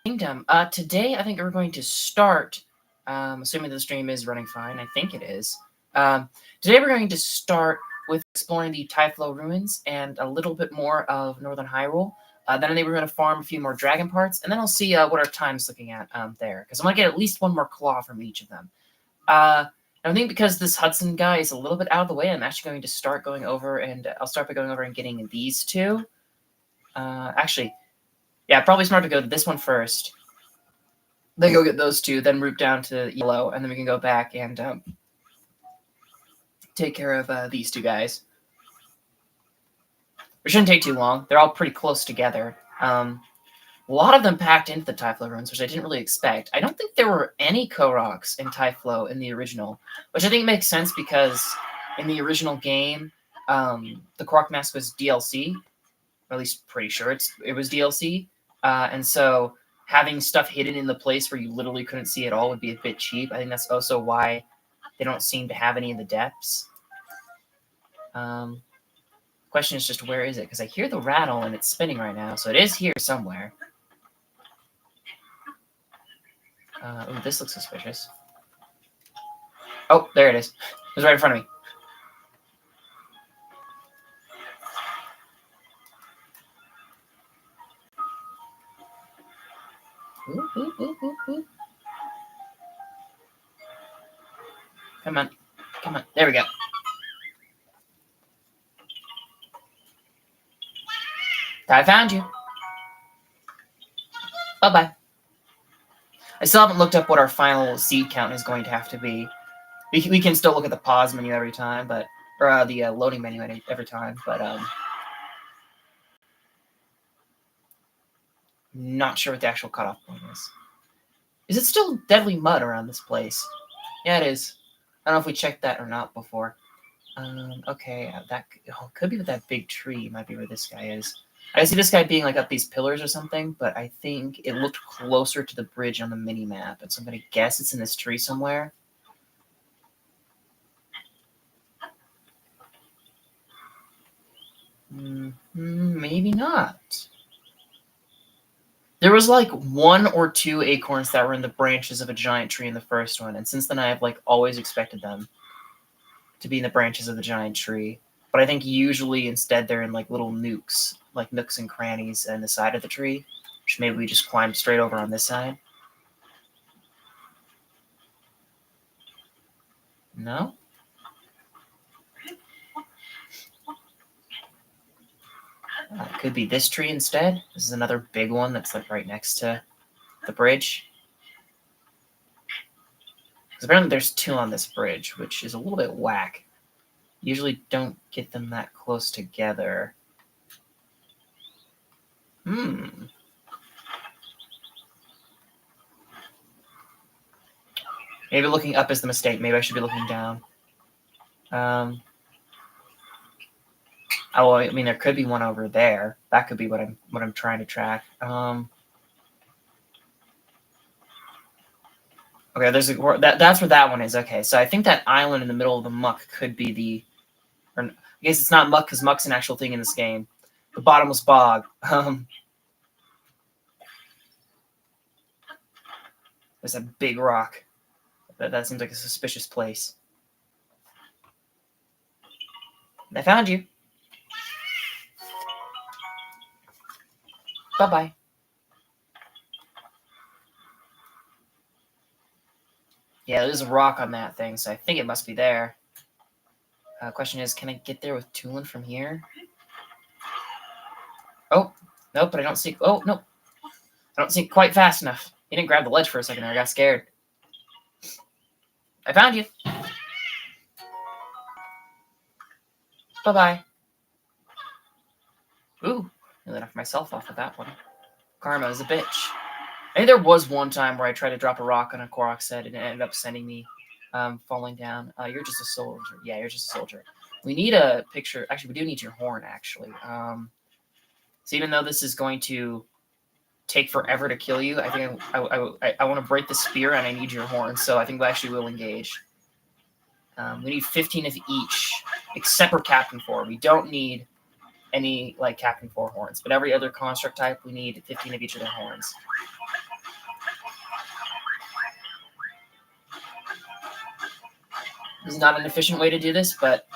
Kingdom. Today I think we're going to start, assuming the stream is running fine. I think it is. Today we're going to start with exploring the Typhlo Ruins and a little bit more of Northern Hyrule. Then I think we're going to farm a few more dragon parts, and then I'll see what our time's looking at there, because I'm going to get at least one more claw from each of them. I think because this Hudson guy is a little bit out of the way, I'm actually going to start going over, and I'll start by going over and getting these two. Actually, yeah, probably smart to go to this one first. Then go get those two, then route down to yellow, and then we can go back and take care of these two guys. It shouldn't take too long. They're all pretty close together. A lot of them packed into the Typhlo Ruins, which I didn't really expect. I don't think there were any Koroks in Typhlo in the original, which I think makes sense because in the original game, the Korok Mask was DLC, or at least pretty sure it was DLC, and so having stuff hidden in the place where you literally couldn't see it all would be a bit cheap. I think that's also why they don't seem to have any in the depths. Question is just where is it? Because I hear the rattle and it's spinning right now, so it is here somewhere. Ooh, this looks suspicious. Oh, there it is. It was right in front of me. Ooh, ooh, ooh, ooh, ooh. Come on. Come on. There we go. I found you. Bye-bye. I still haven't looked up what our final seed count is going to have to be. We can still look at the pause menu every time, but or the loading menu every time, but not sure what the actual cutoff point is. Is it still deadly mud around this place? Yeah, it is. I don't know if we checked that or not before. Okay, that could be with that big tree. Might be where this guy is. I see this guy being like up these pillars or something, but I think it looked closer to the bridge on the mini map, and so I'm gonna guess it's in this tree somewhere. Maybe not. There was like 1 or 2 acorns that were in the branches of a giant tree in the first one, and since then I have like always expected them to be in the branches of the giant tree. But I think usually instead they're in like little nooks and crannies in the side of the tree, which maybe we just climbed straight over on this side. No? It could be this tree instead. This is another big one that's like right next to the bridge. Because apparently there's 2 on this bridge, which is a little bit whack. Usually don't get them that close together. Maybe looking up is the mistake. Maybe I should be looking down. Oh, I mean, there could be one over there. That could be what I'm trying to track. Okay, that's where that one is. Okay, so I think that island in the middle of the muck could be the. Or I guess it's not muck because muck's an actual thing in this game. The bottomless bog. There's a big rock. That seems like a suspicious place. I found you. Bye-bye. Yeah, there's a rock on that thing, so I think it must be there. Question is, can I get there with Tulin from here? Oh, nope, but I don't see... Oh, nope. I don't see it quite fast enough. He didn't grab the ledge for a second there. I got scared. I found you. Bye-bye. Ooh, I knocked myself off with that one. Karma is a bitch. I think there was one time where I tried to drop a rock on a Korok set and it ended up sending me falling down. You're just a soldier. Yeah, you're just a soldier. We need a picture. Actually, we do need your horn, actually. So even though this is going to take forever to kill you, I think I want to break the spear and I need your horn, so I think we actually will engage. We need 15 of each, except for Captain 4. We don't need any like Captain 4 horns, but every other construct type, we need 15 of each of their horns. This is not an efficient way to do this, but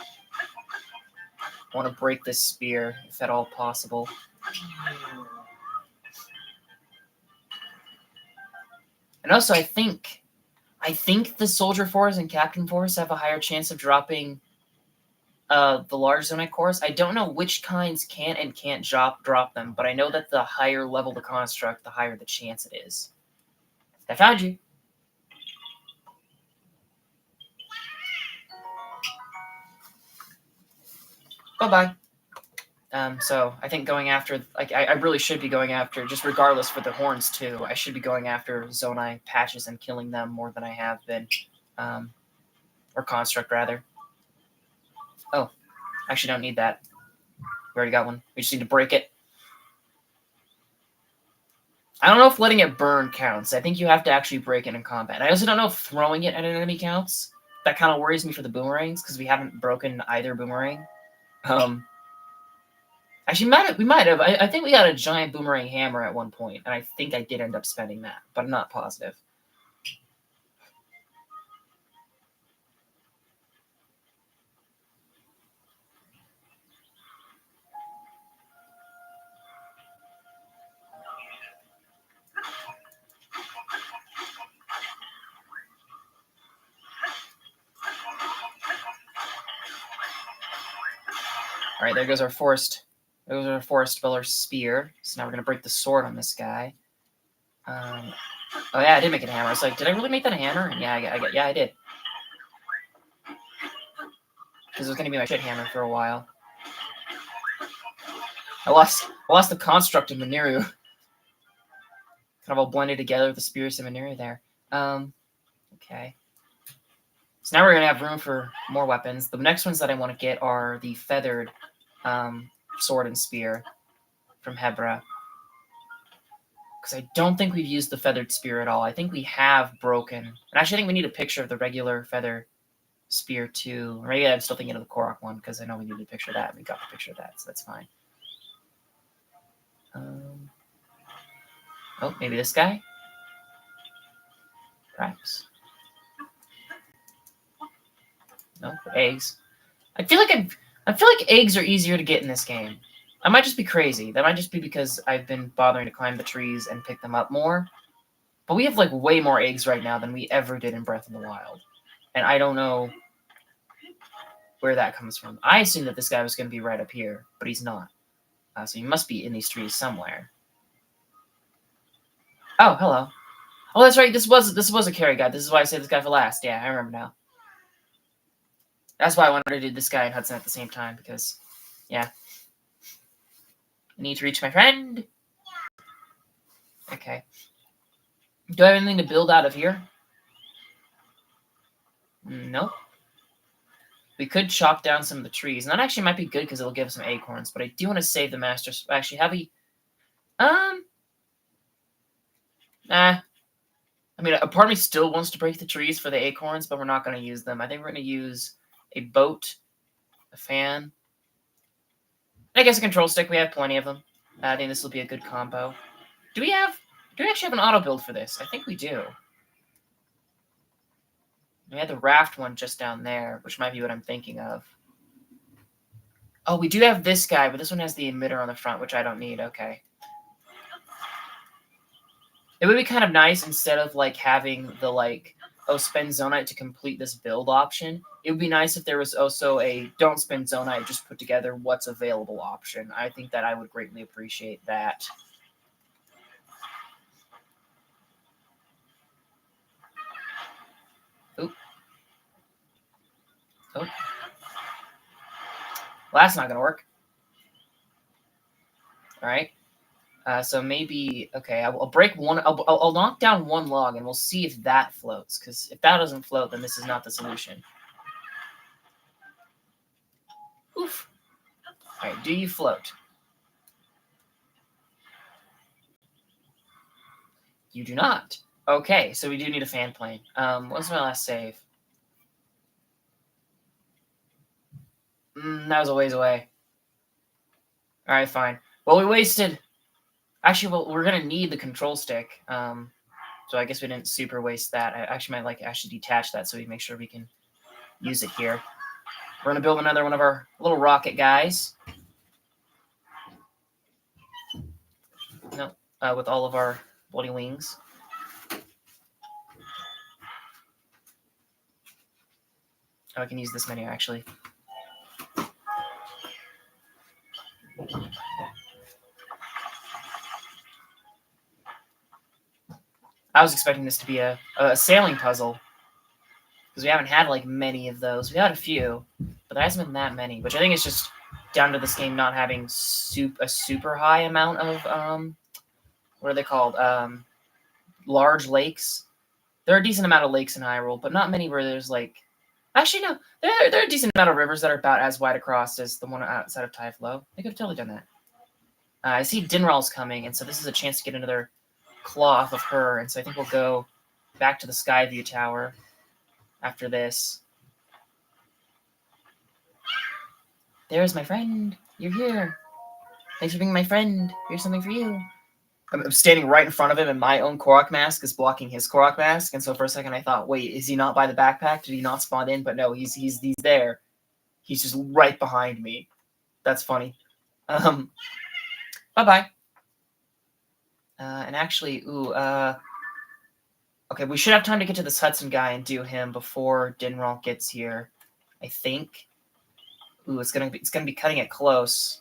I want to break this spear, if at all possible. And also, I think the Soldier Force and Captain Force have a higher chance of dropping the large Zonite cores. I don't know which kinds can and can't drop them, but I know that the higher level the construct, the higher the chance it is. I found you. Bye-bye. So I think going after, like, I really should be going after, just regardless for the horns too, I should be going after Zonite patches and killing them more than I have been. Or construct, rather. Oh, actually don't need that. We already got one. We just need to break it. I don't know if letting it burn counts. I think you have to actually break it in combat. I also don't know if throwing it at an enemy counts. That kind of worries me for the boomerangs, because we haven't broken either boomerang. Actually, we might have. I think we got a giant boomerang hammer at one point, and I think I did end up spending that, but I'm not positive. All right, there goes our forest. There goes our forest dweller spear. So now we're gonna break the sword on this guy. Oh yeah, I did make it a hammer. I was like, did I really make that a hammer? Yeah, I did. Because it was gonna be my shit hammer for a while. I lost the construct of Mineru. Kind of all blended together with the spirits of Mineru there. Okay. So now we're gonna have room for more weapons. The next ones that I want to get are the feathered sword and spear from Hebra. Because I don't think we've used the feathered spear at all. I think we have broken. And actually, I think we need a picture of the regular feather spear too. Or maybe I'm still thinking of the Korok one, because I know we need a picture of that. We got the picture of that, so that's fine. Oh, maybe this guy? Perhaps. No, eggs. I feel like eggs are easier to get in this game. I might just be crazy. That might just be because I've been bothering to climb the trees and pick them up more. But we have like way more eggs right now than we ever did in Breath of the Wild. And I don't know where that comes from. I assumed that this guy was going to be right up here, but he's not. So he must be in these trees somewhere. Oh, hello. Oh, that's right. This was a carry guide. This is why I saved this guy for last. Yeah, I remember now. That's why I wanted to do this guy and Hudson at the same time, because, yeah. I need to reach my friend. Okay. Do I have anything to build out of here? Nope. We could chop down some of the trees. And that actually might be good because it'll give us some acorns. But I do want to save the master. Actually, have we... Nah. I mean, a part of me still wants to break the trees for the acorns, but we're not going to use them. I think we're going to use a boat, a fan, I guess a control stick. We have plenty of them. I think this will be a good combo. Do we actually have an auto build for this? I think we do. We had the raft one just down there, which might be what I'm thinking of. Oh, we do have this guy, but this one has the emitter on the front, which I don't need. Okay. It would be kind of nice instead of like having the like, oh, spend Zonite to complete this build option. It would be nice if there was also a don't spend Zonite, just put together what's available option. I think that I would greatly appreciate that. Oop. Oh. Well, that's not gonna work. All right. So maybe, okay, I'll break one. I'll knock down one log, and we'll see if that floats. Because if that doesn't float, then this is not the solution. Oof. All right, do you float? You do not. Okay, so we do need a fan plane. What's my last save? That was a ways away. All right, fine. Well, we wasted... Actually, well, we're going to need the control stick. So I guess we didn't super waste that. I actually might actually detach that so we make sure we can use it here. We're gonna build another one of our little rocket guys. No, with all of our bloody wings. Oh, I can use this menu actually. I was expecting this to be a sailing puzzle, because we haven't had like many of those. We had a few, but there hasn't been that many, which I think is just down to this game not having a super high amount of what are they called? Large lakes. There are a decent amount of lakes in Hyrule, but not many where there's like. Actually, no. There are a decent amount of rivers that are about as wide across as the one outside of Typhlo. They could have totally done that. I see Dinral's coming, and so this is a chance to get another claw off of her, and so I think we'll go back to the Skyview Tower after this. There's my friend. You're here. Thanks for being my friend. Here's something for you. I'm standing right in front of him, and my own Korok mask is blocking his Korok mask. And so for a second, I thought, wait, is he not by the backpack? Did he not spawn in? But no, he's there. He's just right behind me. That's funny. Bye-bye. And actually, okay, we should have time to get to this Hudson guy and do him before Dinral gets here, I think. Ooh, it's gonna be cutting it close.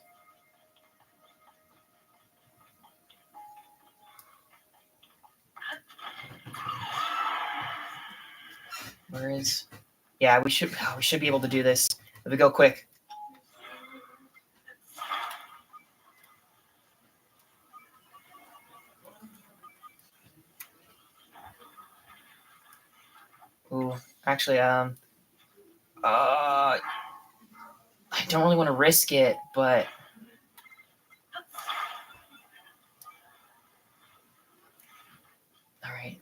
Where is? Yeah, we should be able to do this if we go quick. Ooh, actually, I don't really want to risk it, but all right.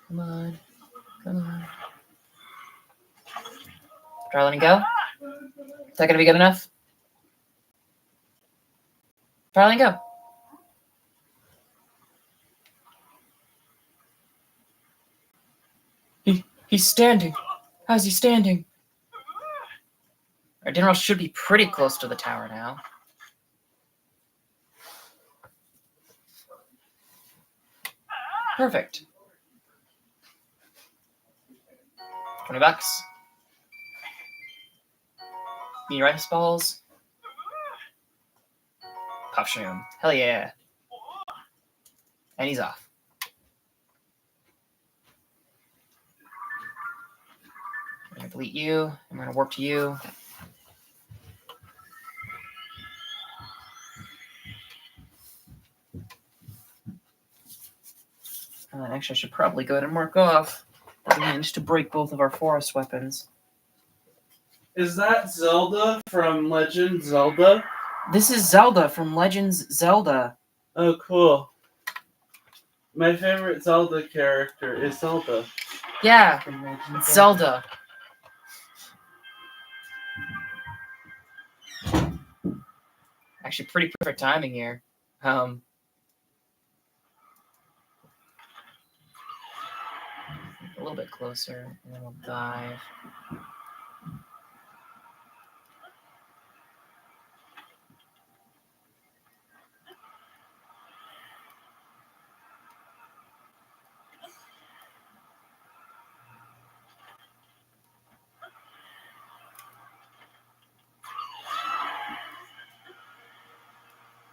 Come on. Come on. Try letting go? Is that going to be good enough? Try letting go. He's standing. How's he standing? Our Dinral should be pretty close to the tower now. Perfect. $20. Need rice balls. Puff Shroom. Hell yeah. And he's off. I'm going to delete you. I'm going to warp to you. Actually, I should probably go ahead and mark off that we managed to break both of our forest weapons. Is that Zelda from Legend Zelda? This is Zelda from Legends Zelda. Oh, cool. My favorite Zelda character is Zelda. Yeah, it's Zelda. Actually, pretty perfect timing here. A little bit closer, and then we'll dive.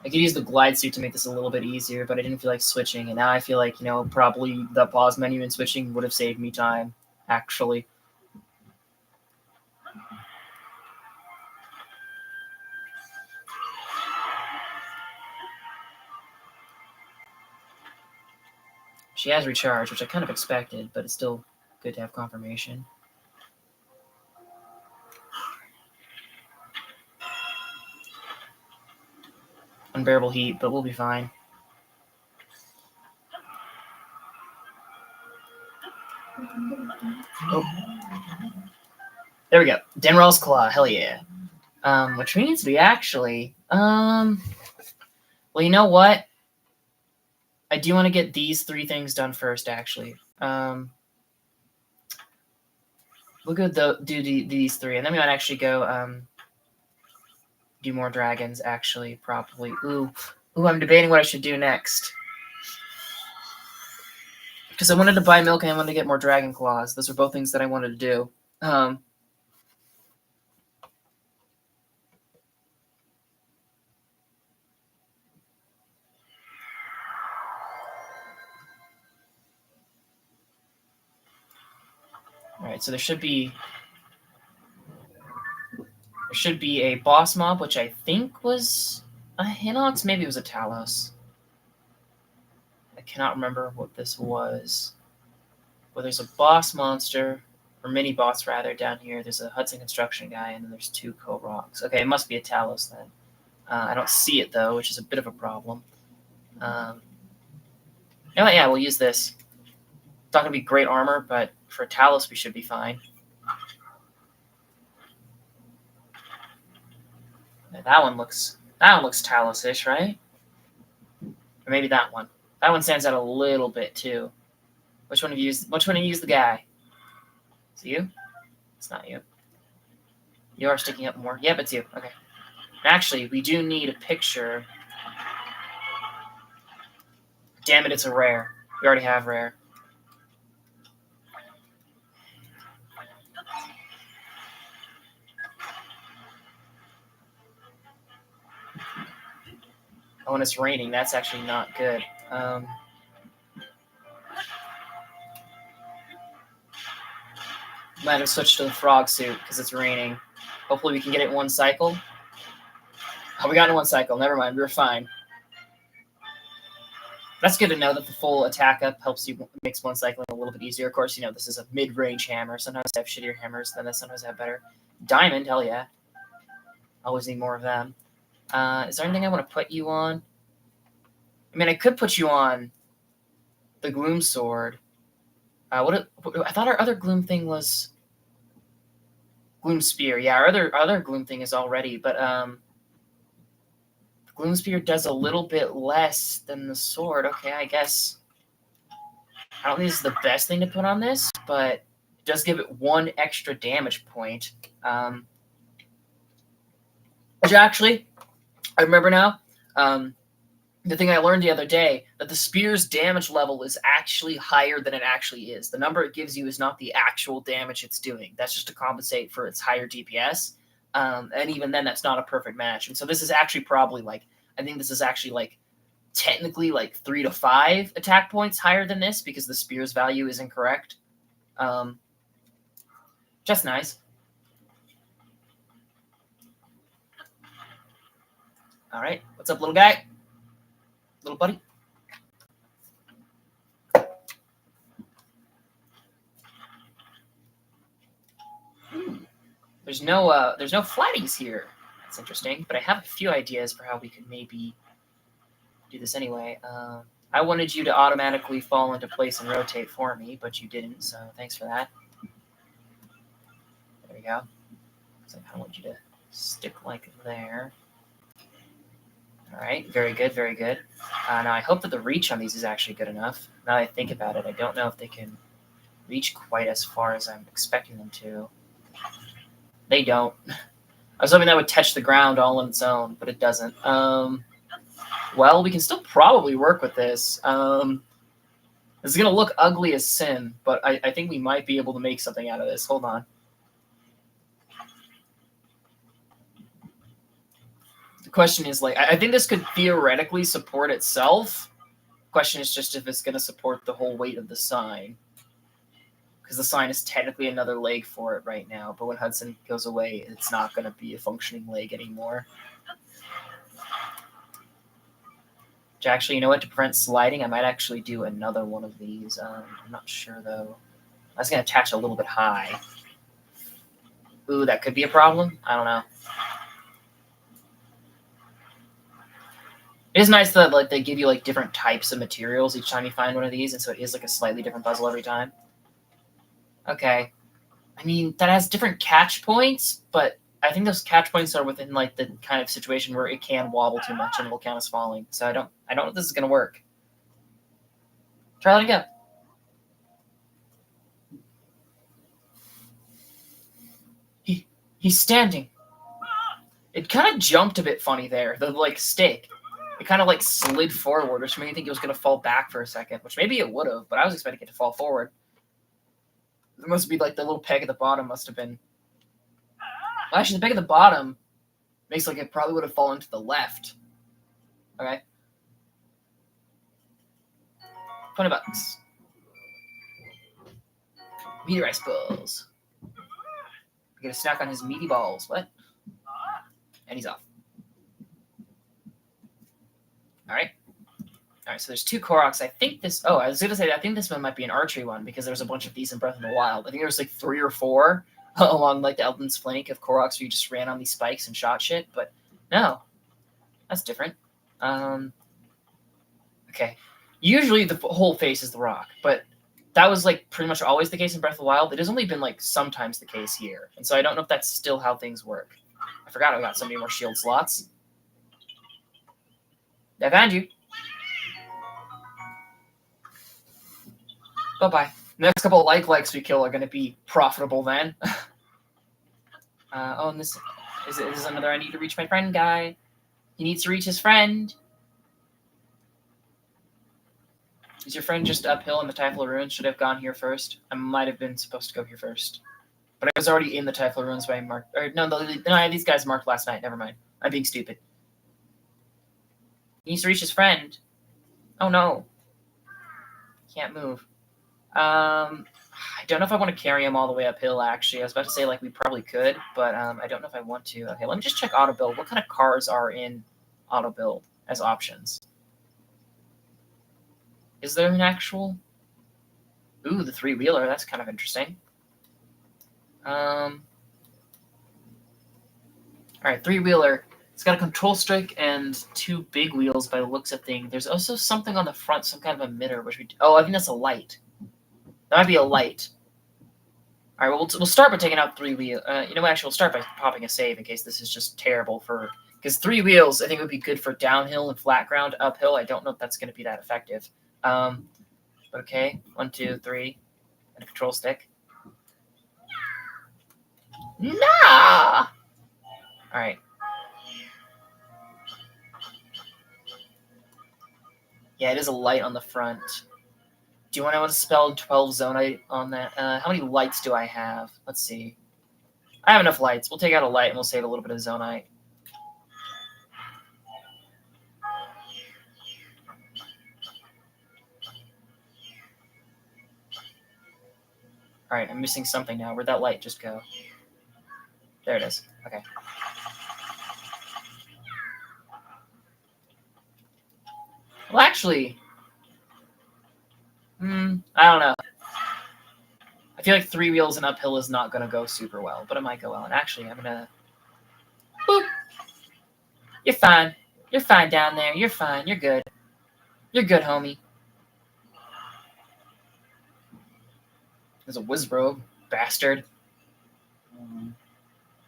I could use the glide suit to make this a little bit easier, but I didn't feel like switching, and now I feel like, probably the pause menu and switching would have saved me time, actually. She has recharged, which I kind of expected, but it's still good to have confirmation. Unbearable heat, but we'll be fine. Oh. There we go. Dinral's Claw, hell yeah. Which means we actually, well, you know what? I do want to get these 3 things done first, actually. We'll go do these 3, and then we might actually go do more dragons, actually, probably. Ooh, I'm debating what I should do next. Because I wanted to buy milk and I wanted to get more dragon claws. Those are both things that I wanted to do. Alright, so there should be a boss mob, which I think was a Hinox. Maybe it was a Talos. I cannot remember what this was. Well, there's a boss monster, or mini boss rather, down here. There's a Hudson construction guy, and then there's 2 Koroks. Okay, it must be a Talos then. I don't see it though, which is a bit of a problem. Oh yeah, we'll use this. It's not gonna be great armor, but for Talos we should be fine. Yeah, that one looks Talos-ish, right? Or maybe that one. That one stands out a little bit too. Which one of you is the guy? Is it you? It's not you. You are sticking up more. Yep, it's you. Okay. Actually, we do need a picture. Damn it, it's a rare. We already have rare. Oh, and it's raining. That's actually not good. Might have switched to the frog suit because it's raining. Hopefully we can get it in 1 cycle. Oh, we got it in 1 cycle. Never mind. We were fine. That's good to know that the full attack up makes 1 cycling a little bit easier. Of course, this is a mid-range hammer. Sometimes I have shittier hammers than this. Sometimes I have better. Diamond, hell yeah. Always need more of them. Is there anything I want to put you on? I mean, I could put you on the Gloom Sword. I thought our other Gloom thing was Gloom Spear. Yeah, our other Gloom thing is already, but Gloom Spear does a little bit less than the sword. Okay, I guess. I don't think this is the best thing to put on this, but it does give it 1 extra damage point. Which actually, I remember now. The thing I learned the other day, that the spear's damage level is actually higher than it actually is. The number it gives you is not the actual damage it's doing. That's just to compensate for its higher DPS. And even then, that's not a perfect match. And so this is actually probably I think this is actually technically 3 to 5 attack points higher than this because the spear's value is incorrect. Just nice. All right, what's up, little guy? Little buddy? There's no flatties here. That's interesting, but I have a few ideas for how we could maybe do this anyway. I wanted you to automatically fall into place and rotate for me, but you didn't, so thanks for that. There we go. So I want you to stick there. All right, very good, very good. Now I hope that the reach on these is actually good enough. Now that I think about it, I don't know if they can reach quite as far as I'm expecting them to. They don't. I was hoping that would touch the ground all on its own, but it doesn't. Well, we can still probably work with this. This is going to look ugly as sin, but I think we might be able to make something out of this. Hold on. The question is, I think this could theoretically support itself. The question is just if it's going to support the whole weight of the sign. Because the sign is technically another leg for it right now, but when Hudson goes away, it's not going to be a functioning leg anymore. Which actually, you know what? To prevent sliding, I might actually do another one of these. I'm not sure, though. I was going to attach a little bit high. Ooh, that could be a problem. I don't know. It is nice that they give you different types of materials each time you find one of these, and so it is a slightly different puzzle every time. Okay. I mean, that has different catch points, but I think those catch points are within the kind of situation where it can wobble too much and it will count as falling. So I don't know if this is gonna work. Try that again. He's standing. It kind of jumped a bit funny there. The like stick. It kind of like slid forward, which made me think it was going to fall back for a second, which maybe it would have, but I was expecting it to fall forward. It must be like the little peg at the bottom must have been. Well, actually, the peg at the bottom makes like it probably would have fallen to the left. Okay. $20. Meaty rice balls. I get a snack on his meaty balls. What? And he's off. Alright. Alright, so there's 2 Koroks. I think this... Oh, I was going to say, I think this one might be an archery one because there's a bunch of these in Breath of the Wild. I think there was like 3 or 4 along like the Elden's flank of Koroks where you just ran on these spikes and shot shit, but no. That's different. Okay. Usually the whole face is the rock, but that was like pretty much always the case in Breath of the Wild. It has only been like sometimes the case here, and so I don't know if that's still how things work. I forgot I got so many more shield slots. I found you. Bye-bye. Next couple of likes we kill are going to be profitable then. Oh, and this is another I need to reach my friend guy. He needs to reach his friend. Is your friend just uphill in the Typhlo Ruins? Should I have gone here first? I might have been supposed to go here first. But I was already in the Typhlo Ruins by marked... Or, no, I had these guys marked last night. Never mind. I'm being stupid. He needs to reach his friend. Oh, no. Can't move. I don't know if I want to carry him all the way uphill, actually. I was about to say, like, we probably could, but I don't know if I want to. Okay, let me just check auto build. What kind of cars are in auto build as options? Is there an actual... Ooh, the 3-wheeler. That's kind of interesting. All right, 3-wheeler. It's got a control stick and 2 big wheels by the looks of things. There's also something on the front, some kind of emitter. Which we... Oh, I think that's a light. That might be a light. All right, well, we'll start by taking out 3-wheel. You know what? Actually, we'll start by popping a save in case this is just terrible for... Because 3 wheels, I think, would be good for downhill and flat ground. Uphill, I don't know if that's going to be that effective. But okay. 1, 2, 3. And a control stick. Nah! All right. Yeah, it is a light on the front. Do you want to spell 12 zonite on that? How many lights do I have? Let's see. I have enough lights. We'll take out a light and we'll save a little bit of zonite. All right, I'm missing something now. Where'd that light just go? There it is. Okay. Well, actually, I don't know. I feel like 3 wheels and uphill is not going to go super well, but it might go well. And actually, I'm going to... Boop! You're fine. You're fine down there. You're fine. You're good. You're good, homie. There's a Wizbro, bastard.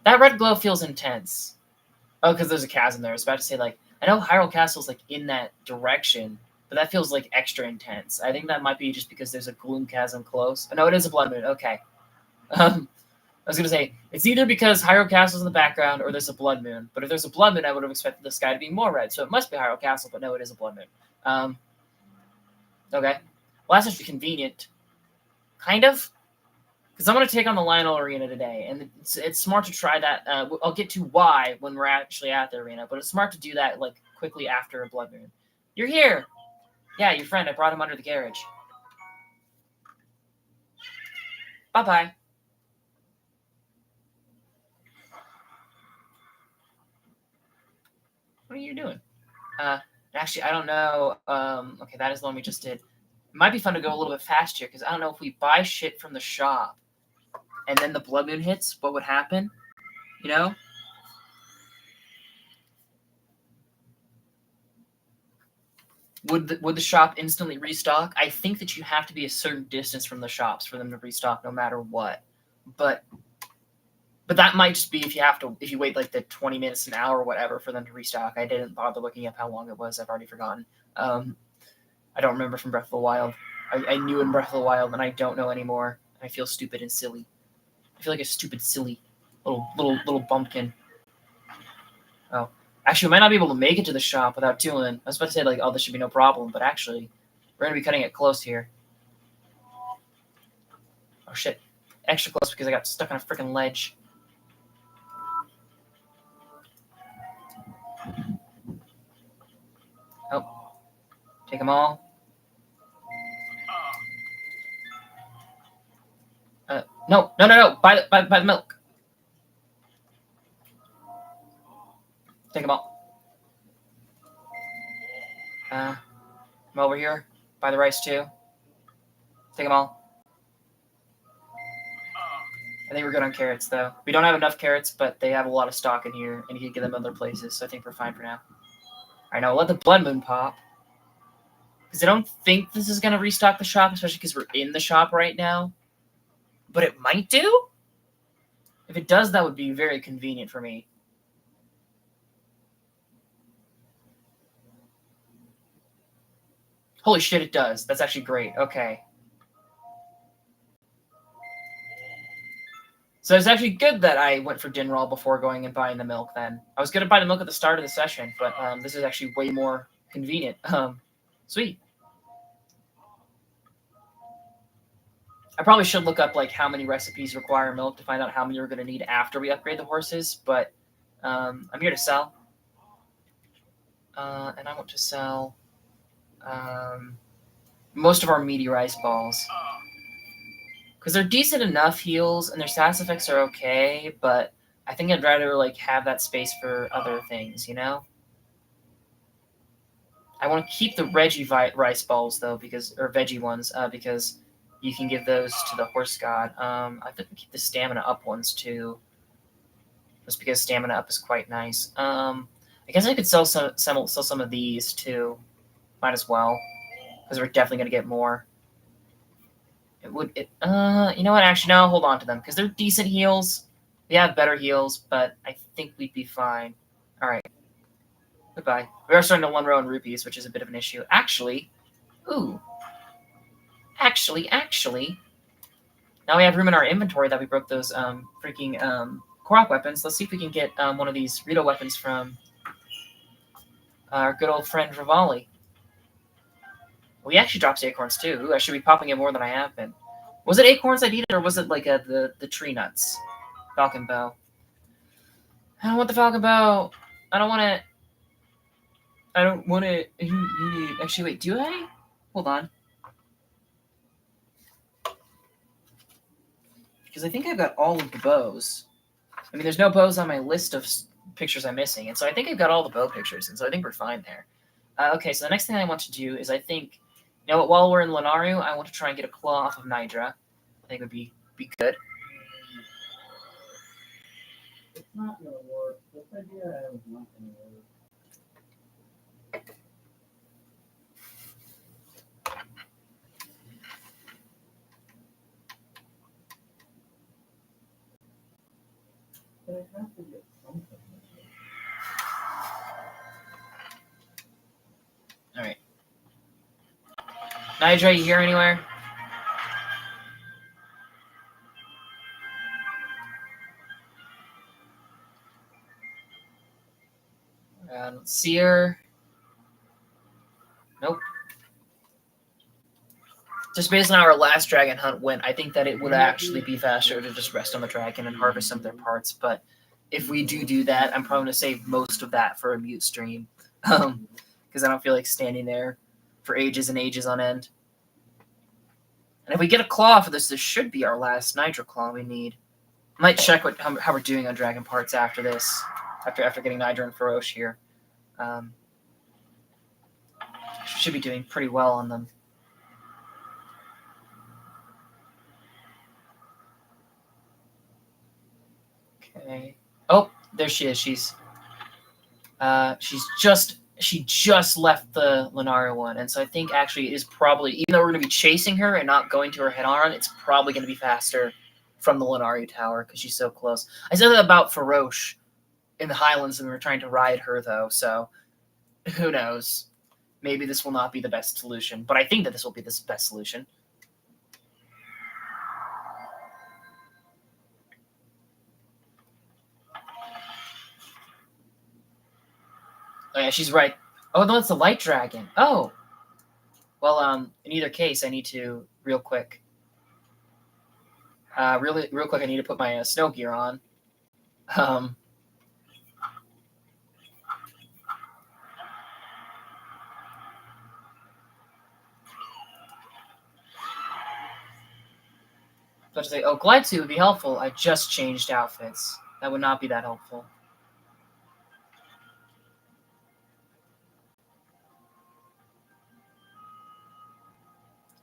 That red glow feels intense. Oh, because there's a chasm there. I was about to say, like, I know Hyrule Castle's, like, in that direction, but that feels, like, extra intense. I think that might be just because there's a gloom chasm close. Oh, no, it is a blood moon. Okay. I was going to say, it's either because Hyrule Castle's in the background or there's a blood moon. But if there's a blood moon, I would have expected the sky to be more red. So it must be Hyrule Castle, but no, it is a blood moon. Okay. Well, that's actually convenient. Kind of. Because I'm going to take on the Lionel Arena today, and it's smart to try that. I'll get to why when we're actually at the arena, but it's smart to do that like quickly after a blood moon. You're here! Yeah, your friend. I brought him under the carriage. Bye-bye. What are you doing? Actually, I don't know. Okay, that is the one we just did. It might be fun to go a little bit faster, because I don't know if we buy shit from the shop, and then the blood moon hits, what would happen? You know? Would the shop instantly restock? I think that you have to be a certain distance from the shops for them to restock no matter what. But that might just be if you wait like the 20 minutes, an hour, or whatever for them to restock. I didn't bother looking up how long it was. I've already forgotten. I don't remember from Breath of the Wild. I knew in Breath of the Wild, and I don't know anymore. I feel stupid and silly. I feel like a stupid, silly little bumpkin. Oh, actually, we might not be able to make it to the shop without doing. I was about to say like, oh, this should be no problem, but actually, we're gonna be cutting it close here. Oh shit, extra close because I got stuck on a freaking ledge. Oh, take them all. No. Buy the milk. Take them all. Come over here. Buy the rice too. Take them all. I think we're good on carrots though. We don't have enough carrots, but they have a lot of stock in here, and you can get them other places. So I think we're fine for now. All right, now let the blood moon pop. Because I don't think this is gonna restock the shop, especially because we're in the shop right now. But it might do. If it does, that would be very convenient for me. Holy shit, it does. That's actually great. Okay. So it's actually good that I went for Dinral before going and buying the milk then. I was going to buy the milk at the start of the session, but this is actually way more convenient. Sweet. I probably should look up like how many recipes require milk to find out how many we're going to need after we upgrade the horses, but I'm here to sell. And I want to sell most of our meaty rice balls. Because they're decent enough heals, and their status effects are okay, but I think I'd rather like have that space for other things, you know? I want to keep the rice balls though, or veggie ones, because you can give those to the horse god. I think we keep the stamina up ones too, just because stamina up is quite nice. I guess I could sell some of these too. Might as well, because we're definitely gonna get more. You know what? Actually, no. Hold on to them because they're decent heals. We have better heals, but I think we'd be fine. All right. Goodbye. We are starting to 1 row in rupees, which is a bit of an issue. Actually, now we have room in our inventory that we broke those freaking Korok weapons. Let's see if we can get one of these Rito weapons from our good old friend Rivali. Well, he actually drops acorns too. Ooh, I should be popping it more than I have been. Was it acorns I needed, or was it like the tree nuts? Falcon bow. I don't want the falcon bow. I don't want it. I don't want it. Actually, wait. Do I? Hold on. Because I think I've got all of the bows. I mean, there's no bows on my list of pictures I'm missing, and so I think I've got all the bow pictures, and so I think we're fine there. Okay, so the next thing I want to do is I think, you know what, while we're in Lanariu, I want to try and get a claw off of Nidra. I think would be good. It's not gonna work. This idea is not gonna work. But I have to get something. All right. Nidra, you here anywhere? I don't see her. Nope. Just based on how our last dragon hunt went, I think that it would actually be faster to just rest on the dragon and harvest some of their parts. But if we do that, I'm probably going to save most of that for a mute stream. Because I don't feel like standing there for ages and ages on end. And if we get a claw for this, this should be our last Nitro claw we need. I might check how we're doing on dragon parts after this, after getting Nidra and Feroce here. Should be doing pretty well on them. Okay. Oh, there she is. She just left the Lunaria one, and so I think actually it is probably, even though we're going to be chasing her and not going to her head on, it's probably going to be faster from the Lunaria tower because she's so close. I said that about Feroce in the Highlands, and we were trying to ride her though, so who knows? maybe this will not be the best solution, but I think that this will be the best solution. Oh yeah, she's right. Oh no, it's the light dragon. Oh, well, in either case, I need to real quick. Real quick, I need to put my snow gear on. Um, But to say, oh, glide suit would be helpful. I just changed outfits. That would not be that helpful.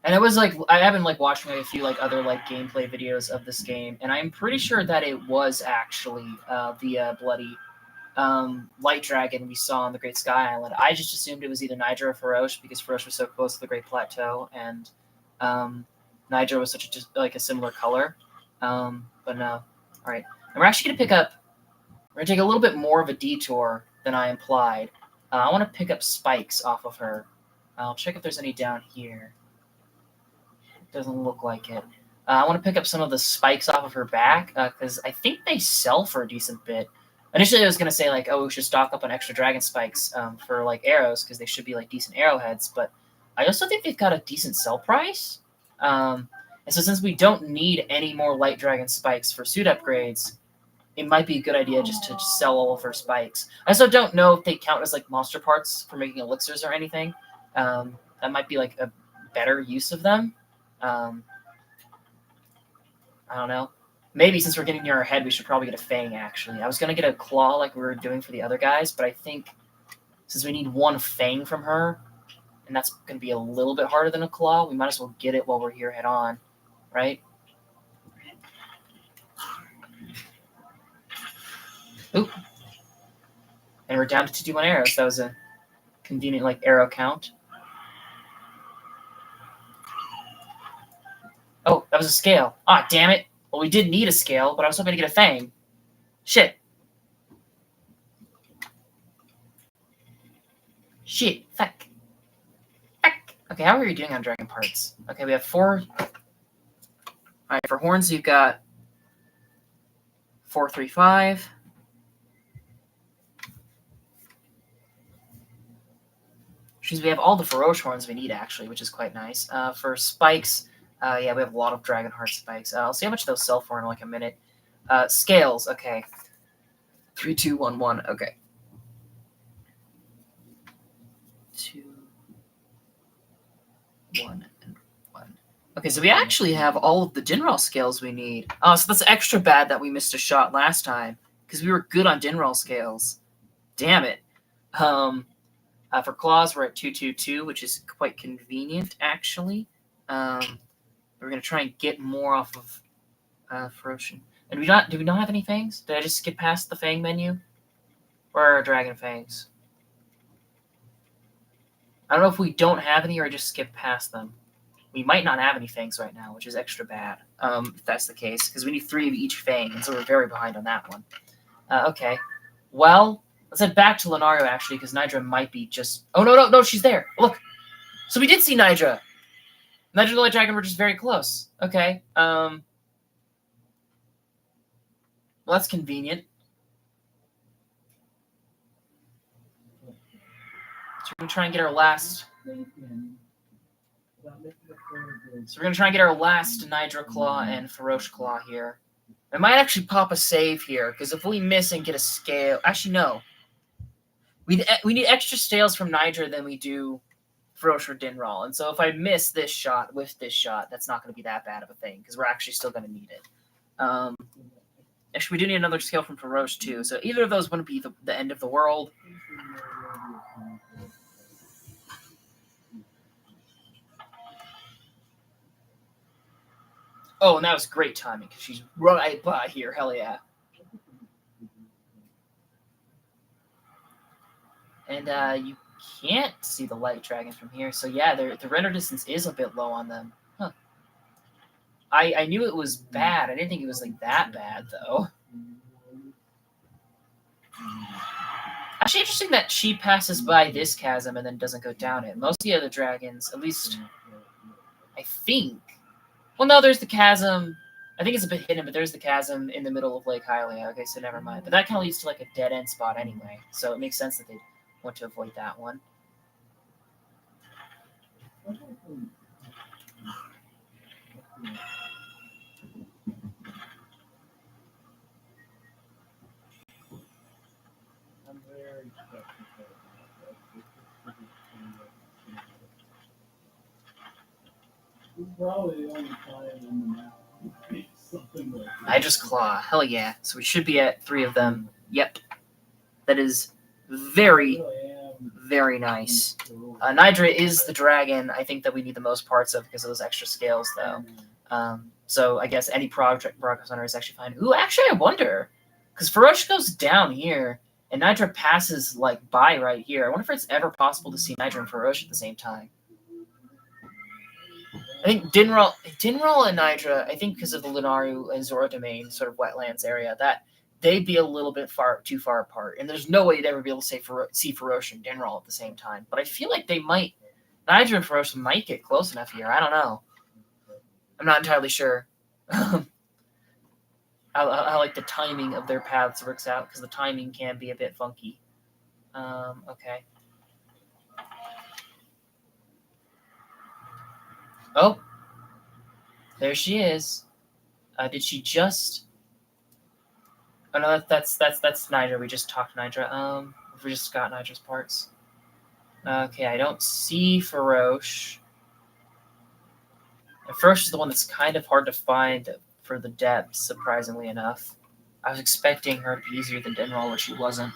And it was like I have been like watching like a few like other like gameplay videos of this game, and I'm pretty sure that it was actually the bloody light dragon we saw on the Great Sky Island. I just assumed it was either Niger or Feroce because Feroce was so close to the Great Plateau, and Niger was such a similar color. But no. All right, and we're actually gonna pick up. We're gonna take a little bit more of a detour than I implied. I want to pick up spikes off of her. I'll check if there's any down here. Doesn't look like it. I want to pick up some of the spikes off of her back because I think they sell for a decent bit. Initially, I was gonna say like, oh, we should stock up on extra dragon spikes for like arrows because they should be like decent arrowheads. But I also think they've got a decent sell price. And so since we don't need any more light dragon spikes for suit upgrades, it might be a good idea just to sell all of her spikes. I also don't know if they count as like monster parts for making elixirs or anything. That might be like a better use of them. I don't know. Maybe since we're getting near our head, we should probably get a fang, actually. I was going to get a claw like we were doing for the other guys, but I think since we need one fang from her, and that's going to be a little bit harder than a claw, we might as well get it while we're here head on, right? Oop. And we're down to 2d1 arrows. That was a convenient like arrow count. Oh, that was a scale. Ah, damn it. Well, we did need a scale, but I was hoping to get a fang. Shit. Shit. Fuck. Fuck. Okay, how are you doing on dragon parts? Okay, we have 4. Alright, for horns, you've got 4, 3, 5. We have all the Feroce horns we need, actually, which is quite nice. For spikes, yeah, we have a lot of dragon heart spikes. I'll see how much those sell for in like a minute. Scales, okay. 3, 2, 1, 1. Okay. 2, 1, and 1. Okay, so we actually have all of the Dinral scales we need. Oh, so that's extra bad that we missed a shot last time because we were good on Dinral scales. Damn it. For claws, we're at 2, 2, 2, which is quite convenient, actually. We're gonna try and get more off of Ferocian. And do we not have any fangs? Did I just skip past the fang menu? Where are our dragon fangs? I don't know if we don't have any or I just skipped past them. We might not have any fangs right now, which is extra bad. If that's the case, because we need 3 of each fang, and so we're very behind on that one. Okay. Well, let's head back to Lunario, actually, because Nidra might be just... Oh, no, she's there. Look. So we did see Nidra. Nidra the Light Dragon were just very close. Okay. Well, that's convenient. So we're going to try and get our last... Nidra Claw and Feroce Claw here. I might actually pop a save here, because if we miss and get a scale... Actually, no. We need extra scales from Nidra than we do Feroce or Dinral. And so if I miss this shot with this shot, that's not going to be that bad of a thing, because we're actually still going to need it. Actually, we do need another scale from Feroce, too. So either of those wouldn't be the end of the world. Oh, and that was great timing, because she's right by here. Hell yeah. And you can't see the light dragon from here. So yeah, the render distance is a bit low on them. Huh. I knew it was bad. I didn't think it was like that bad, though. Actually, interesting that she passes by this chasm and then doesn't go down it. Most of the other dragons, at least, I think. Well, no, there's the chasm. I think it's a bit hidden, but there's the chasm in the middle of Lake Hylia. Okay, so never mind. But that kind of leads to like a dead end spot anyway, so it makes sense that they'd want to avoid that one. Hydra's Claw. Hell yeah. So we should be at 3 of them. Yep. That is very, very nice. Nidra is the dragon I think that we need the most parts of because of those extra scales, though. So I guess any progress hunter is actually fine. Ooh, actually, I wonder. Because Ferosh goes down here, and Nidra passes, like, by right here. I wonder if it's ever possible to see Nidra and Ferosh at the same time. I think Dinral and Nidra, I think because of the Lunaru and Zora domain, sort of wetlands area, that they'd be a little bit too far apart. And there's no way you'd ever be able to see Ferosh and Dinral at the same time. But I feel like they might, Nidra and Ferosh might get close enough here. I don't know. I'm not entirely sure. How like the timing of their paths works out, because the timing can be a bit funky. Okay. Oh, there she is. Did she just? Oh no, that's Nidra. We just talked to Nidra. We just got Nidra's parts. Okay, I don't see Ferosh. And Ferosh is the one that's kind of hard to find for the depths, surprisingly enough. I was expecting her to be easier than Dinral, but she wasn't.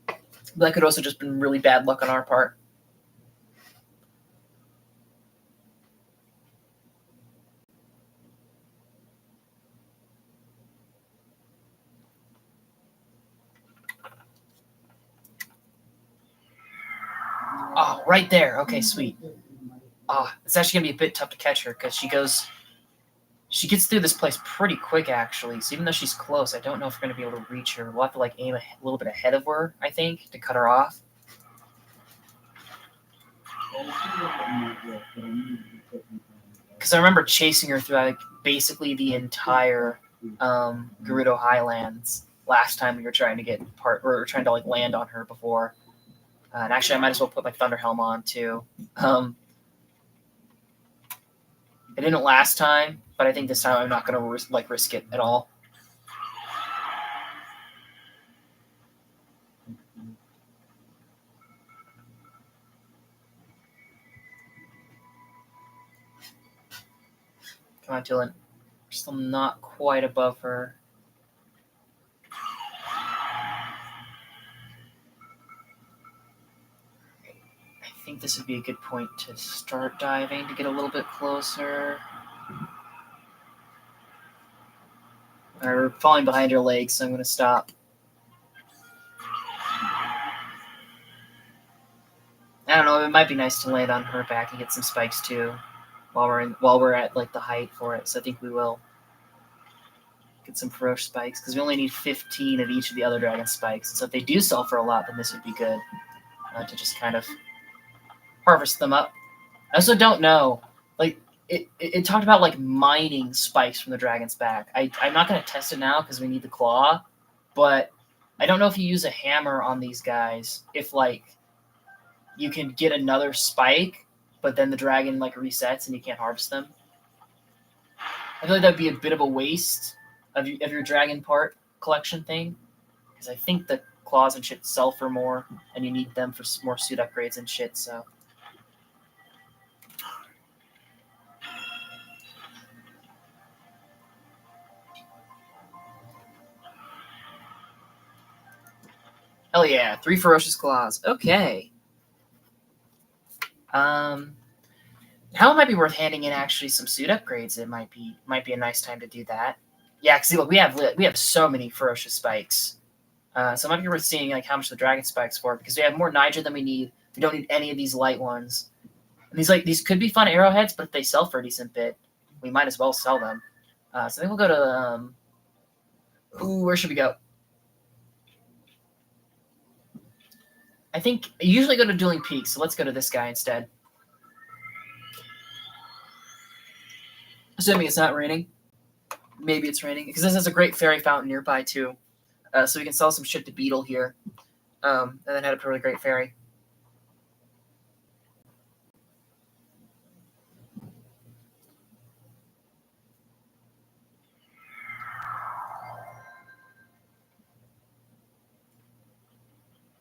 But that could also just been really bad luck on our part. Oh, right there. Okay, sweet. It's actually going to be a bit tough to catch her because she gets through this place pretty quick, actually. So even though she's close, I don't know if we're going to be able to reach her. We'll have to like aim a little bit ahead of her, I think, to cut her off. Because I remember chasing her through like basically the entire Gerudo Highlands last time we were trying to trying to like land on her before. And actually, I might as well put my Thunder Helm on too. It didn't last time, but I think this time I'm not going to risk it at all. Come on, Dylan. We're still not quite above her. I think this would be a good point to start diving to get a little bit closer. We're falling behind her legs, so I'm going to stop. I don't know. It might be nice to land on her back and get some spikes too, while we're at like the height for it. So I think we will get some Ferosh spikes because we only need 15 of each of the other dragon spikes. So if they do sell for a lot, then this would be good to just kind of harvest them up. I also don't know. Like it talked about like mining spikes from the dragon's back. I'm not going to test it now because we need the claw, but I don't know if you use a hammer on these guys if like you can get another spike, but then the dragon like resets and you can't harvest them. I feel like that'd be a bit of a waste of your dragon part collection thing, because I think the claws and shit sell for more, and you need them for more suit upgrades and shit. So. Hell yeah, 3 ferocious claws. Okay. Now it might be worth handing in actually some suit upgrades. It might be a nice time to do that. Yeah, because look, we have so many ferocious spikes. So it might be worth seeing like how much the dragon spikes for, because we have more Niger than we need. We don't need any of these light ones. And these could be fun arrowheads, but if they sell for a decent bit, we might as well sell them. So I think we'll go to where should we go? I think I usually go to Dueling Peaks, so let's go to this guy instead. Assuming it's not raining. Maybe it's raining, because this has a great fairy fountain nearby, too. So we can sell some shit to Beetle here. And then head up to a really great fairy.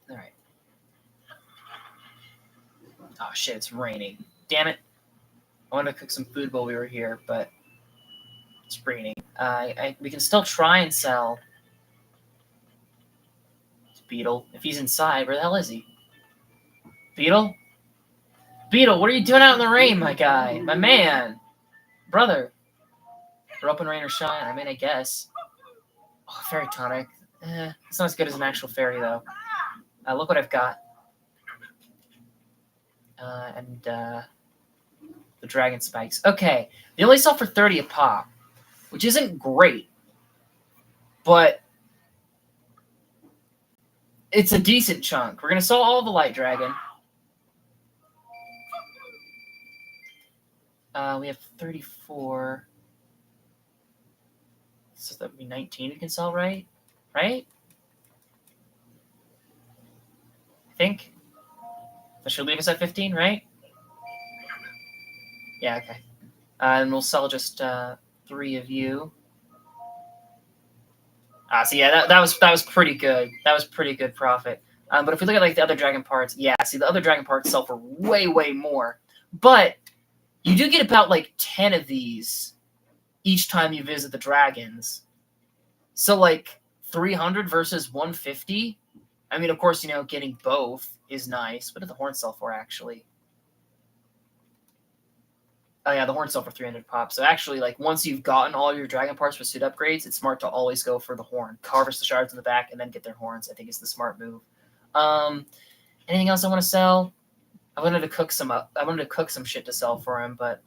Alright. Oh shit, it's raining. Damn it. I wanted to cook some food while we were here, but it's raining. We can still try and sell to Beetle. If he's inside, where the hell is he? Beetle? Beetle, what are you doing out in the rain, my guy? My man. Brother. For open rain or shine, I mean, I guess. Oh, fairy tonic. It's not as good as an actual fairy, though. Look what I've got. The dragon spikes. Okay, they only sell for 30 a pop, which isn't great, but it's a decent chunk. We're going to sell all the light dragon. We have 34. So that would be 19 we can sell, right? Right? I think. That should leave us at 15, right? Yeah, okay. And we'll sell just 3 of you. So yeah, that was pretty good. That was pretty good profit. But if we look at like the other dragon parts, yeah, see the other dragon parts sell for way more. But you do get about like 10 of these each time you visit the dragons. So like 300 versus 150. I mean, of course, getting both is nice. What did the horn sell for actually? Oh yeah, the horn sell for 300 pop. So actually, like once you've gotten all your dragon parts for suit upgrades, it's smart to always go for the horn. Harvest the shards in the back and then get their horns. I think is the smart move. Anything else I want to sell? I wanted to cook some shit to sell for him, but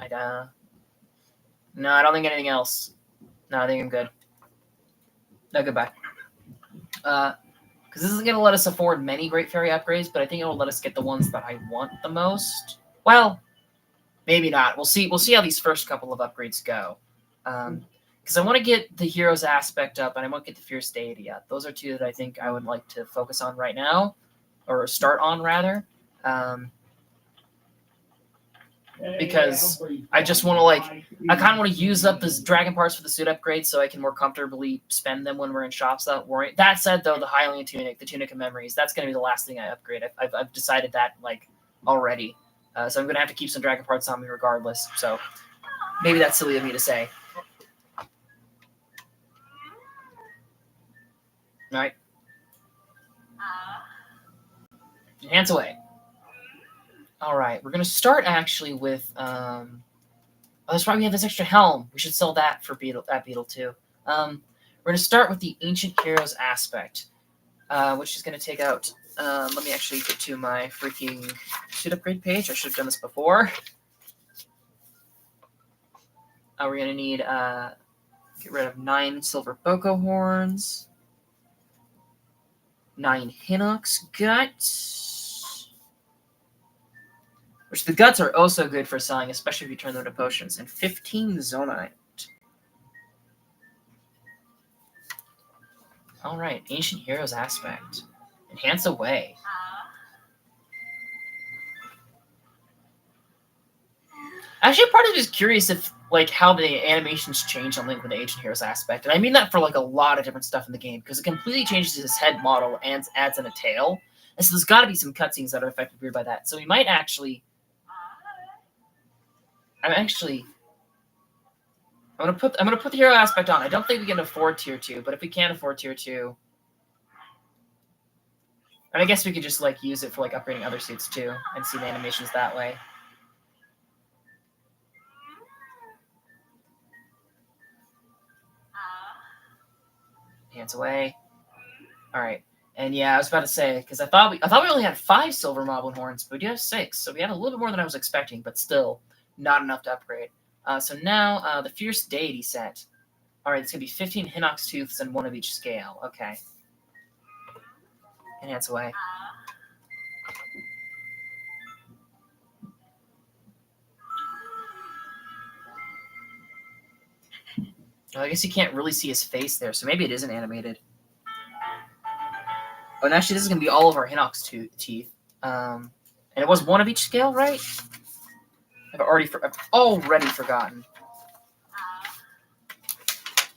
no, I don't think anything else. No, I think I'm good. No, goodbye. Because this isn't going to let us afford many Great Fairy upgrades, but I think it will let us get the ones that I want the most. Well, maybe not. We'll see. We'll see how these first couple of upgrades go. Because I want to get the Hero's Aspect up, and I want to get the Fierce Deity up. Those are 2 that I think I would like to focus on right now, or start on rather. Because I just want to I kind of want to use up the dragon parts for the suit upgrade so I can more comfortably spend them when we're in shops without worrying. That said, though, the Hylian tunic, the tunic of memories, that's going to be the last thing I upgrade. I've decided that already, so I'm going to have to keep some dragon parts on me regardless. So maybe that's silly of me to say. All right, hands away. All right, we're going to start actually with. Oh, that's right. We have this extra helm. We should sell that for Beetle too. We're going to start with the Ancient Heroes Aspect, which is going to take out. Let me actually get to my freaking suit upgrade page. I should have done this before. We're going to need get rid of 9 silver Boko horns, 9 Hinox guts. Which the guts are also good for selling, especially if you turn them into potions. And 15 Zonite. Alright, Ancient Heroes Aspect. Enhance away. Actually, part of me is curious if, how the animations change on Link with the Ancient Heroes Aspect. And I mean that for, a lot of different stuff in the game, because it completely changes his head model and adds in a tail. And so there's got to be some cutscenes that are affected weird by that. So we might actually... I'm gonna put the hero aspect on. I don't think we can afford tier 2, but if we can afford tier 2, and I guess we could just use it for upgrading other suits too and see the animations that way. Hands away. All right, and yeah, I was about to say because I thought we only had 5 silver moblin horns, but we do have 6, so we had a little bit more than I was expecting, but still not enough to upgrade. So now the Fierce Deity set. All right, it's gonna be 15 Hinox tooths and 1 of each scale. Okay. Enhance away. I guess you can't really see his face there, so maybe it isn't animated. Oh, and actually, this is going to be all of our Hinox teeth. And it was one of each scale, right? I've already forgotten.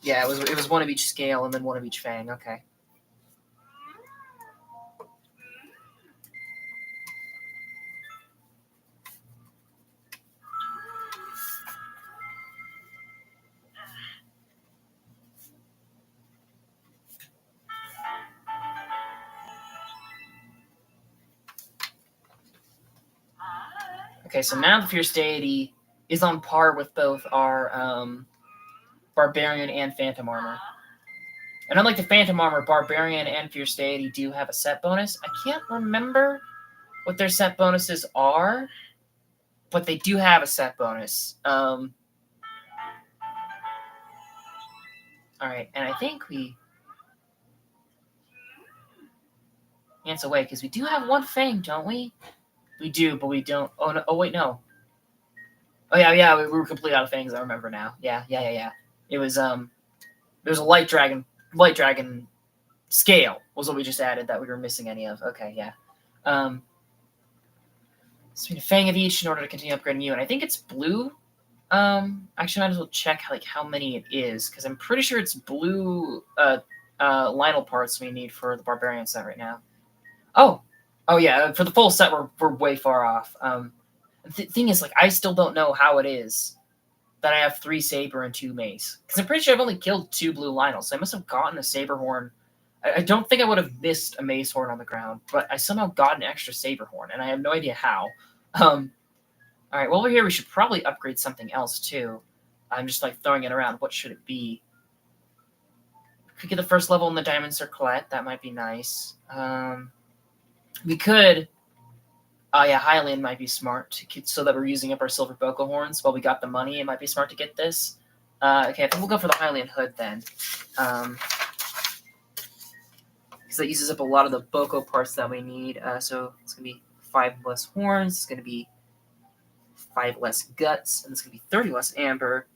Yeah, it was one of each scale and then one of each fang. Okay. Okay, so now the Fierce Deity is on par with both our Barbarian and Phantom Armor. And unlike the Phantom Armor, Barbarian and Fierce Deity do have a set bonus. I can't remember what their set bonuses are, but they do have a set bonus. All right, and I think we ants away because we do have one fang, don't we? We do, but we don't. Oh no! Oh wait, no. Oh yeah. We were completely out of fangs. I remember now. Yeah. It was a light dragon scale was what we just added that we were missing any of. Okay, yeah. So we need a fang of each in order to continue upgrading you, and I think it's blue. Actually, I might as well check like how many it is because I'm pretty sure it's blue. Lionel parts we need for the barbarian set right now. Oh yeah. For the full set, we're way far off. The thing is, like, I still don't know how it is that I have 3 saber and 2 mace because I'm pretty sure I've only killed 2 blue Lionels. So I must have gotten a saber horn. I don't think I would have missed a mace horn on the ground, but I somehow got an extra saber horn, and I have no idea how. All right, while we're here, we should probably upgrade something else too. I'm just like throwing it around. What should it be? Could get the first level in the Diamond Circlet. That might be nice. We could. Oh yeah, Highland might be smart so that we're using up our silver Boko horns while we got the money. It might be smart to get this. Okay, I think we'll go for the Highland hood then. Because that uses up a lot of the Boko parts that we need. So it's going to be 5 less horns. It's going to be 5 less guts. And it's going to be 30 less amber.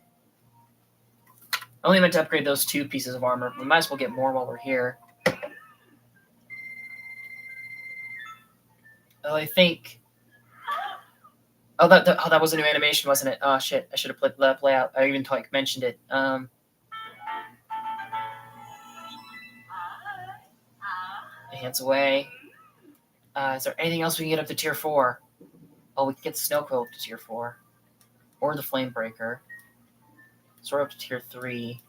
I only meant to upgrade those 2 pieces of armor. We might as well get more while we're here. Oh, I think... Oh, that was a new animation, wasn't it? Oh, shit. I should have played that play out. I even mentioned it. Hands away. Is there anything else we can get up to tier 4? Oh, we can get the Snow Quill up to tier 4. Or the Flame Breaker. So we're up to tier 3.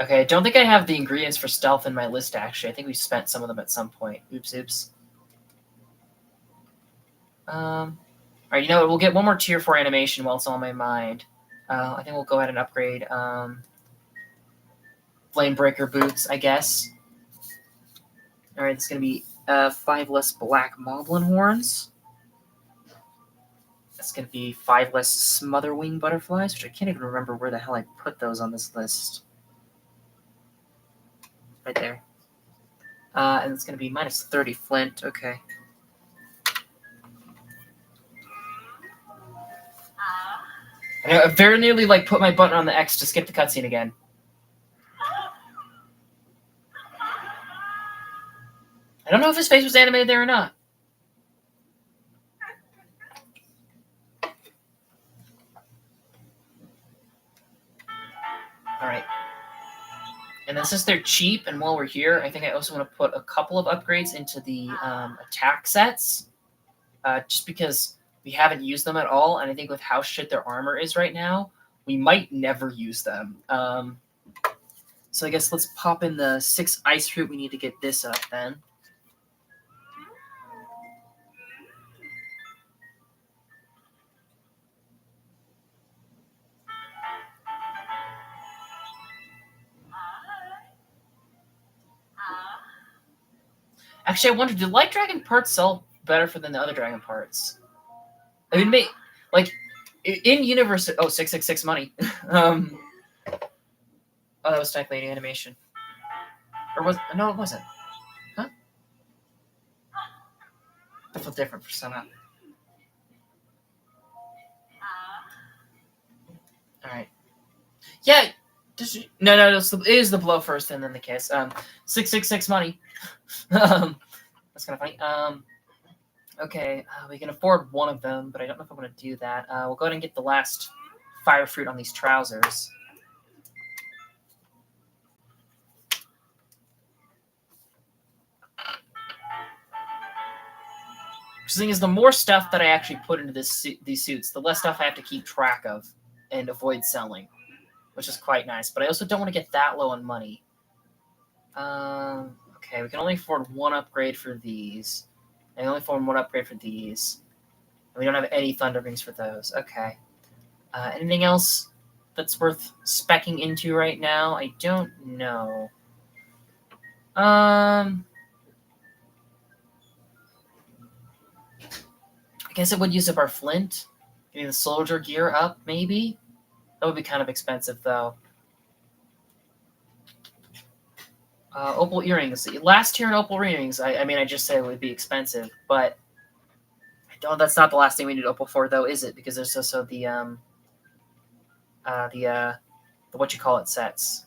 Okay, I don't think I have the ingredients for stealth in my list, actually. I think we spent some of them at some point. Oops. Alright, you know what? We'll get one more tier 4 animation while it's on my mind. I think we'll go ahead and upgrade Flame Breaker boots, I guess. Alright, it's going to be 5 less black Moblin horns. That's going to be 5 less Smotherwing butterflies, which I can't even remember where the hell I put those on this list. Right there. And it's going to be minus 30 flint. Okay. I very nearly put my button on the X to skip the cutscene again. I don't know if his face was animated there or not. Alright. And then since they're cheap, and while we're here, I think I also want to put a couple of upgrades into the attack sets. Just because we haven't used them at all, and I think with how shit their armor is right now, we might never use them. So I guess let's pop in the 6 ice fruit. We need to get this up then. Actually, I wonder, do light dragon parts sell better than the other dragon parts? I mean, in universe. Oh, 666 money. Oh, that was technically an animation. Or was no, it wasn't. Huh? That felt different for somehow. Yeah. No. It is the blow first and then the kiss. 666 money. That's kind of funny. Okay, we can afford one of them, but I don't know if I want to do that. We'll go ahead and get the last fire fruit on these trousers. The thing is, the more stuff that I actually put into these suits, the less stuff I have to keep track of and avoid selling, which is quite nice. But I also don't want to get that low on money. Okay, we can only afford one upgrade for these. I only afford one upgrade for these. We don't have any thunder rings for those. Okay. Anything else that's worth specking into right now? I don't know. I guess it would use up our flint. Getting the soldier gear up, maybe? That would be kind of expensive, though. Opal earrings. Last tier in opal earrings, I mean, I just said it would be expensive, but that's not the last thing we need opal for, though, is it? Because there's also the what you call it sets.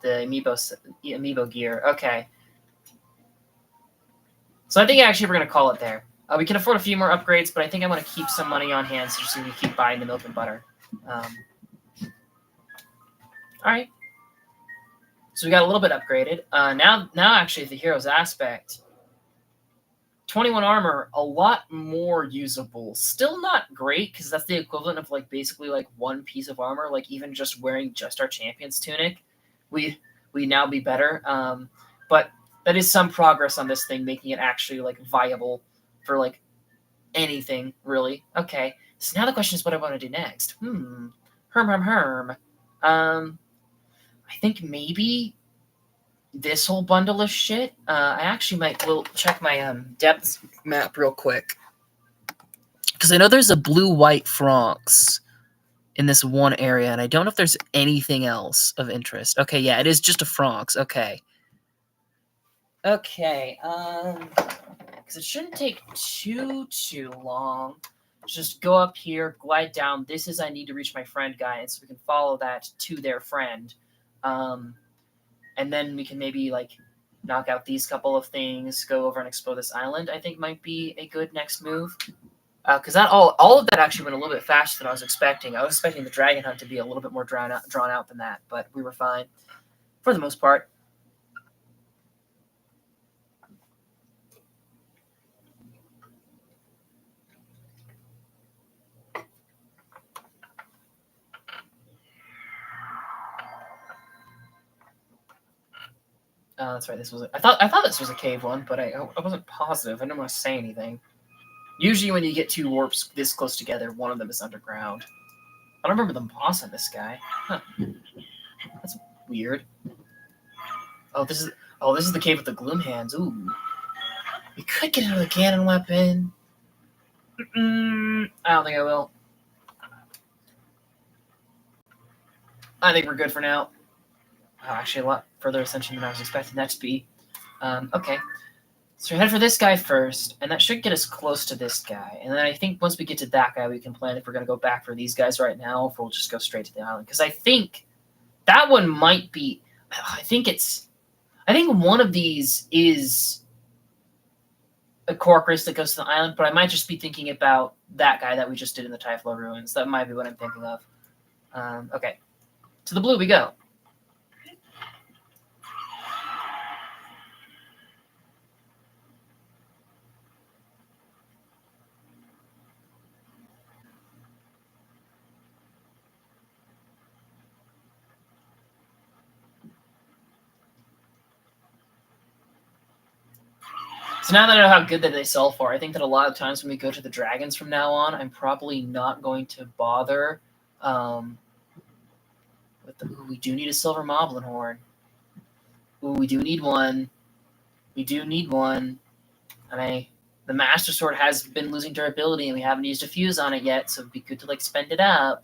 The amiibo gear. Okay. So I think actually we're going to call it there. We can afford a few more upgrades, but I think I want to keep some money on hand so we can keep buying the milk and butter. All right. So we got a little bit upgraded. Now actually the hero's aspect. 21 armor, a lot more usable. Still not great, because that's the equivalent of basically one piece of armor. Like even just wearing just our champion's tunic, we now be better. But that is some progress on this thing, making it actually viable for anything really. Okay, so now the question is what I want to do next. Herm. I think maybe this whole bundle of shit. I actually will check my depth map real quick, because I know there's a blue-white Francs in this one area, and I don't know if there's anything else of interest. Okay, yeah, it is just a Francs. Okay, because it shouldn't take too long. Just go up here, glide down. This is I need to reach my friend guy, so we can follow that to their friend. And then we can maybe knock out these couple of things, go over and explore this island. I think might be a good next move. Because that all of that actually went a little bit faster than I was expecting. I was expecting the dragon hunt to be a little bit more drawn out than that, but we were fine for the most part. That's right. This was. I thought this was a cave one, but I wasn't positive. I didn't want to say anything. Usually, when you get two warps this close together, one of them is underground. I don't remember the boss on this guy. Huh. That's weird. Oh, this is the cave with the gloom hands. Ooh, we could get another cannon weapon. I don't think I will. I think we're good for now. Oh, actually, a lot further ascension than I was expecting that to be. Okay. So we head for this guy first, and that should get us close to this guy. And then I think once we get to that guy, we can plan if we're going to go back for these guys right now, or if we'll just go straight to the island. Because I think that one might be... I think one of these is a Koroks that goes to the island, but I might just be thinking about that guy that we just did in the Typhlo Ruins. That might be what I'm thinking of. Okay. To the blue we go. So now that I know how good that they sell for, I think that a lot of times when we go to the dragons from now on, I'm probably not going to bother with the... Ooh, we do need a silver moblin horn. Ooh, we do need one. We do need one. And the Master Sword has been losing durability, and we haven't used a fuse on it yet, so it'd be good to spend it up.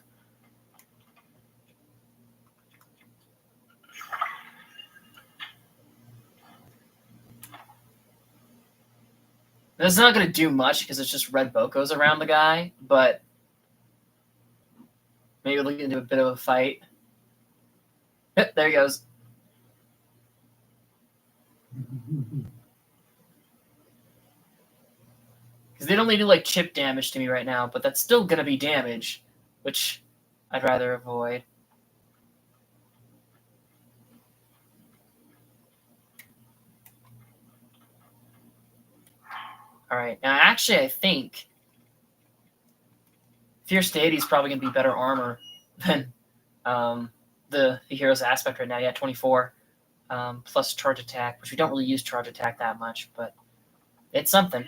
It's not going to do much because it's just red bokos around the guy, but maybe we'll get into a bit of a fight. There he goes. Because they'd only do like chip damage to me right now, but that's still gonna be damage, which I'd rather avoid. Alright, now actually I think Fierce Deity is probably gonna be better armor than the hero's aspect right now. Yeah, 24 plus charge attack, which we don't really use charge attack that much, but it's something.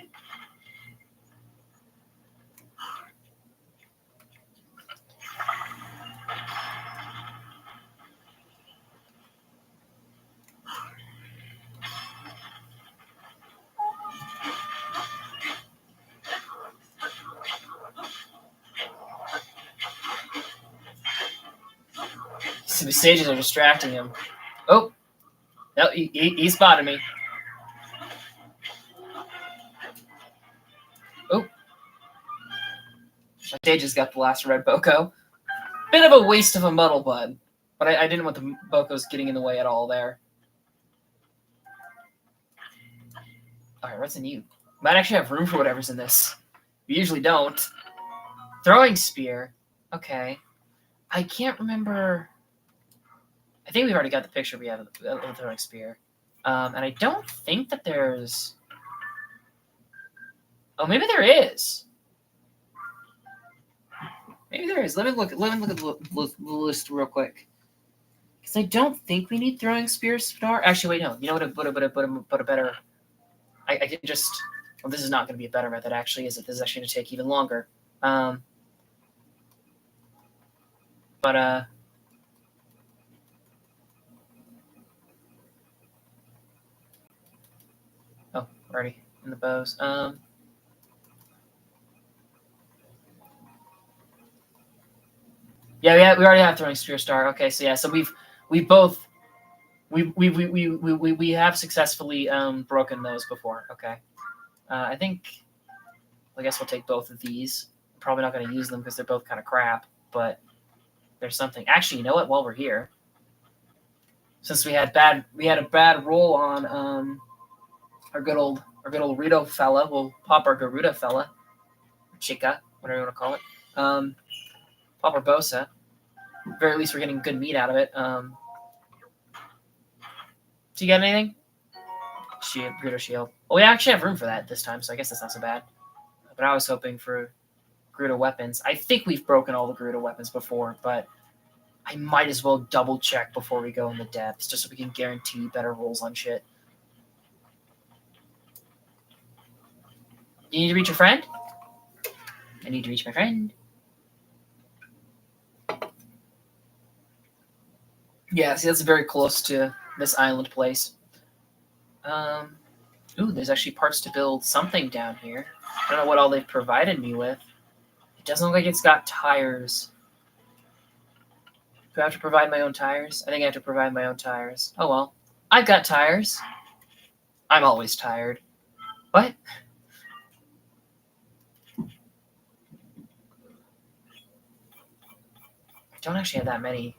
So the sages are distracting him. Oh, no, he spotted me. Oh, my sages got the last red Boko. Bit of a waste of a muddle bud, but I didn't want the Bokos getting in the way at all there. Alright, what's in you? Might actually have room for whatever's in this. We usually don't. Throwing spear. Okay. I can't remember. I think we've already got the picture we have of the throwing spear. And I don't think that there's. Oh, maybe there is. Maybe there is. Let me look at the list real quick. Because I don't think we need throwing spear star. Actually, wait, no. You know what? A better. I can just. Well, this is not going to be a better method. Actually, is it? This is actually going to take even longer. But oh, already in the bows. Yeah, we already have throwing spear star. Okay, so yeah, so we both we have successfully broken those before. Okay, I think I guess we'll take both of these. I'm probably not going to use them because they're both kind of crap, but there's something. Actually, you know what? While we're here, since we had a bad roll on our good old Rito fella, we'll pop our Garuda fella, Chica, whatever you want to call it. Pop our Bosa. At very least, we're getting good meat out of it. Do you get anything? Shield, Garuda shield. Well, we actually have room for that this time, so I guess that's not so bad. But I was hoping for Garuda weapons. I think we've broken all the Garuda weapons before, but I might as well double check before we go in the depths, just so we can guarantee better rolls on shit. You need to reach your friend? I need to reach my friend. Yeah, see, that's very close to this island place. Ooh, there's actually parts to build something down here. I don't know what all they've provided me with. It doesn't look like it's got tires. Do I have to provide my own tires? I think I have to provide my own tires. Oh well. I've got tires. I'm always tired. What? I don't actually have that many.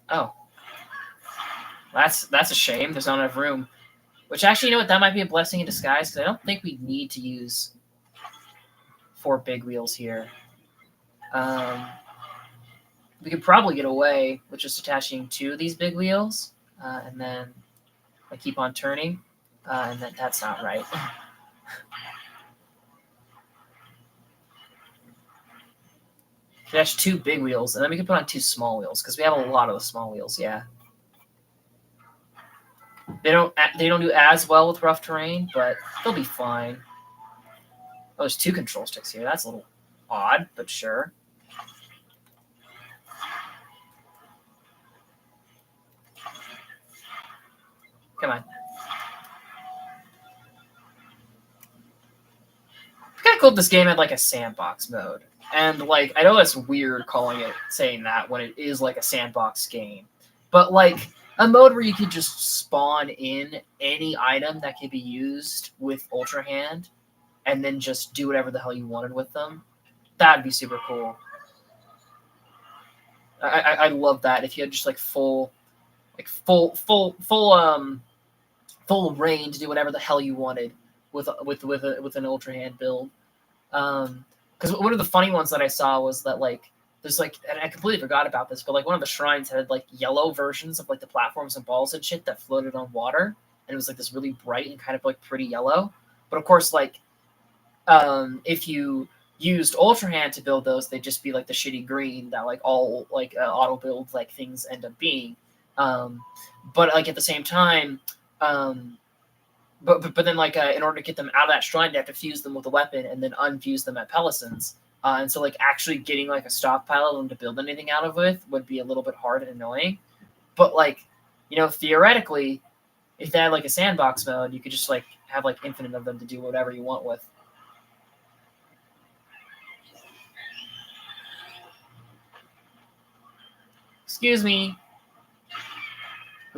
Oh. That's a shame. There's not enough room. Which actually, you know what? That might be a blessing in disguise, because I don't think we need to use 4 big wheels here. We could probably get away with just attaching 2 of these big wheels, and then I keep on turning, and that's not right. Attach 2 big wheels, and then we can put on 2 small wheels, because we have a lot of the small wheels, yeah. They don't do as well with rough terrain, but they'll be fine. Oh, there's 2 control sticks here. That's a little odd, but sure. Come on. It's kind of cool if this game had like a sandbox mode. And like, I know that's weird saying that when it is like a sandbox game. But like a mode where you could just spawn in any item that could be used with Ultra Hand and then just do whatever the hell you wanted with them. That'd be super cool. I love that. If you had just like full reign to do whatever the hell you wanted with an Ultra Hand build. Because one of the funny ones that I saw was that like there's like, and I completely forgot about this, but like one of the shrines had like yellow versions of like the platforms and balls and shit that floated on water, and it was like this really bright and kind of like pretty yellow. But of course, like if you used Ultra Hand to build those, they'd just be like the shitty green that like all like auto build like things end up being. But like at the same time, but then like in order to get them out of that shrine, they have to fuse them with a weapon and then unfuse them at Pelison's. And so like actually getting like a stockpile of them to build anything out of with would be a little bit hard and annoying. But like, you know, theoretically, if they had like a sandbox mode, you could just like have like infinite of them to do whatever you want with. Excuse me.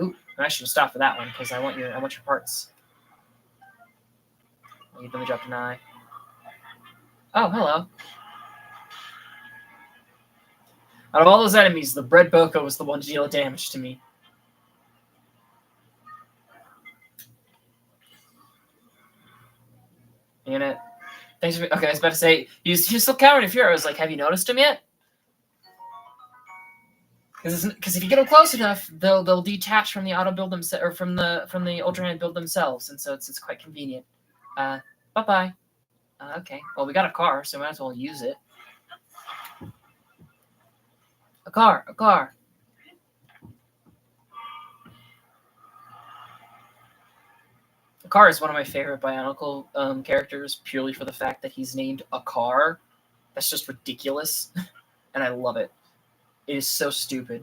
Oop, I should have stopped for that one because I want your parts. Let me drop an eye. Oh, hello. Out of all those enemies, the Bread Boko was the one to deal damage to me. Unit. Thanks for. Okay, I was about to say he's still cowering in fury. I was like, have you noticed him yet? Because if you get them close enough, they'll detach from the auto build themselves or from the Ultra Hand build themselves, and so it's quite convenient. Bye bye. Okay. Well, we got a car, so might as well use it. A car. A car is one of my favorite Bionicle characters, purely for the fact that he's named a car. That's just ridiculous, and I love it. It is so stupid.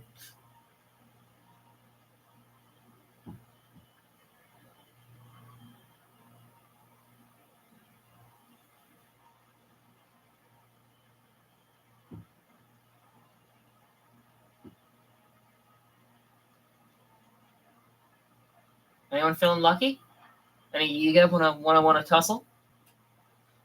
Anyone feeling lucky? Any Yiga want to tussle?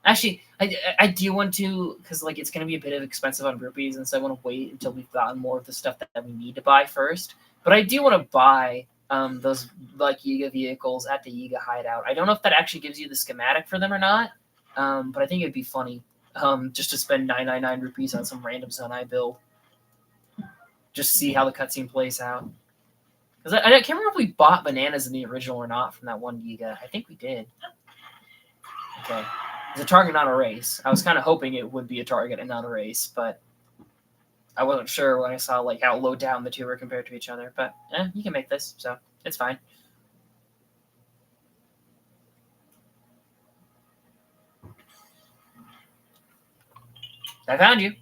Actually, I do want to, because like it's going to be a bit of expensive on rupees, and so I want to wait until we've gotten more of the stuff that we need to buy first. But I do want to buy those like Yiga vehicles at the Yiga hideout. I don't know if that actually gives you the schematic for them or not, but I think it'd be funny just to spend 999 rupees on some random Zonai build. Just see how the cutscene plays out. Because I can't remember if we bought bananas in the original or not from that one Yiga. I think we did. Okay. It's a target, not a race. I was kind of hoping it would be a target and not a race, but I wasn't sure when I saw like how low down the two were compared to each other. But you can make this, so it's fine. I found you.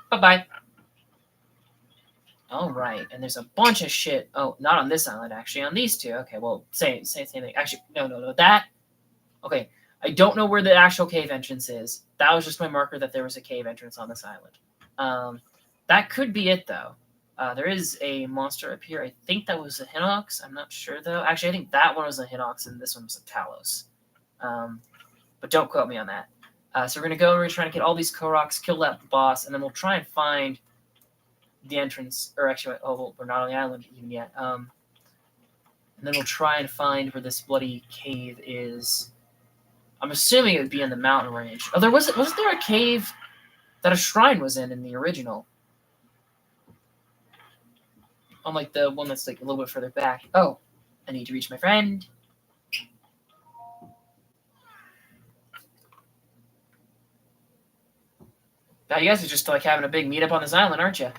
Bye-bye. All right, and there's a bunch of shit. Oh, not on this island, actually. On these two. Okay, well, same thing. Actually, no. That. Okay, I don't know where the actual cave entrance is. That was just my marker that there was a cave entrance on this island. That could be it, though. There is a monster up here. I think that was a Hinox. I'm not sure, though. Actually, I think that one was a Hinox, and this one was a Talos. But don't quote me on that. So we're going to go and we're trying to get all these Koroks, kill that boss, and then we'll try and find the entrance, or actually, we're not on the island even yet. And then we'll try and find where this bloody cave is. I'm assuming it would be in the mountain range. Oh, wasn't there a cave that a shrine was in the original? Unlike the one that's like a little bit further back. Oh, I need to reach my friend. Now you guys are just like having a big meetup on this island, aren't you?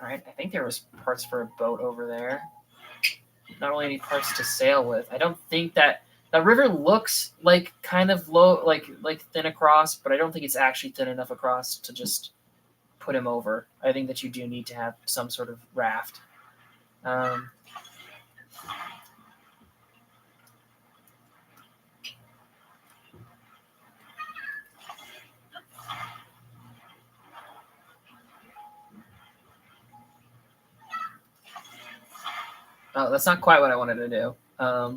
All right, I think there was parts for a boat over there. Not really any parts to sail with. I don't think that river looks like kind of low, like thin across, but I don't think it's actually thin enough across to just put him over. I think that you do need to have some sort of raft. Oh, that's not quite what I wanted to do. I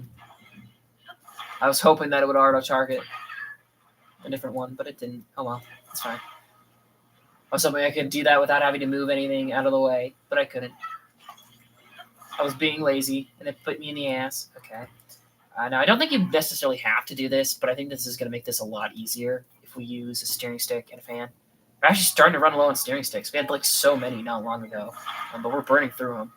was hoping that it would auto target. a different one, but it didn't. Oh well, it's fine. I was hoping I could do that without having to move anything out of the way, but I couldn't. I was being lazy, and it put me in the ass. Okay. Now, I don't think you necessarily have to do this, but I think this is going to make this a lot easier if we use a steering stick and a fan. We're actually starting to run low on steering sticks. We had like so many not long ago, but we're burning through them.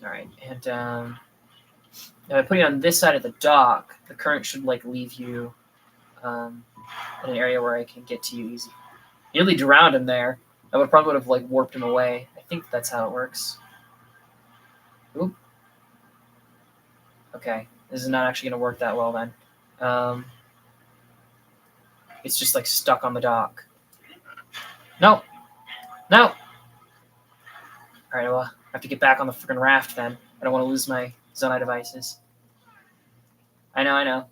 All right, and if I put it on this side of the dock, the current should like leave you in an area where I can get to you easy. Nearly drowned him there. I would have like warped him away. I think that's how it works. Oop. Okay, this is not actually going to work that well then. It's just like stuck on the dock. No. All right, well, I have to get back on the freaking raft then. I don't want to lose my Zonai devices. I know.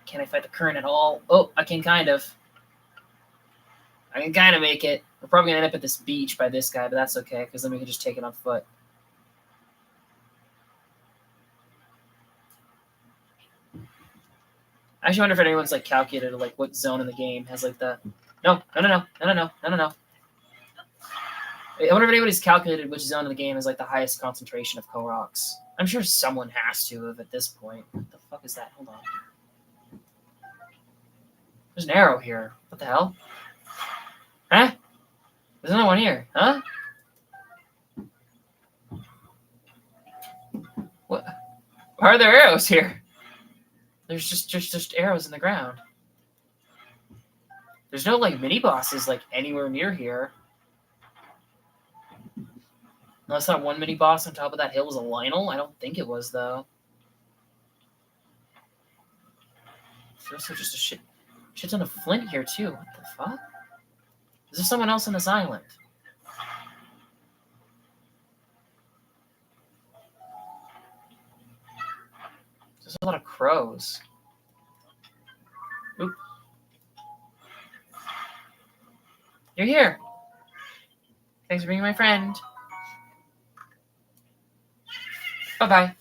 Can I fight the current at all? Oh, I can kind of. I can kind of make it. We're probably going to end up at this beach by this guy, but that's okay, because then we can just take it on foot. I actually wonder if anyone's like calculated like what zone in the game has like the no. I wonder if anybody's calculated which zone in the game has like the highest concentration of Koroks. I'm sure someone has to have at this point. What the fuck is that? Hold on. There's an arrow here. What the hell? Huh? There's another one here. Huh? What? Why are there arrows here? There's just arrows in the ground. There's no like mini bosses like anywhere near here. Unless that one mini boss on top of that hill was a Lionel. I don't think it was though. There's also just a shit ton of flint here too. What the fuck? Is there someone else on this island? There's a lot of crows. Oop. You're here. Thanks for being my friend. Bye-bye.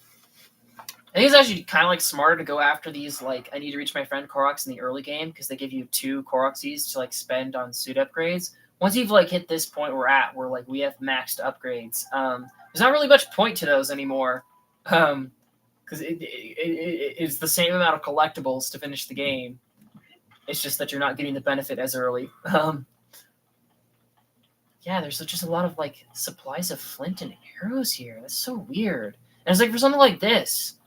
I think it's actually kind of like smarter to go after these, like, I need to reach my friend Koroks in the early game because they give you 2 Korokses to, like, spend on suit upgrades. Once you've, like, hit this point we're at where, like, we have maxed upgrades, there's not really much point to those anymore because it's the same amount of collectibles to finish the game. It's just that you're not getting the benefit as early. Yeah, there's just a lot of, like, supplies of flint and arrows here. That's so weird. And it's like for something like this,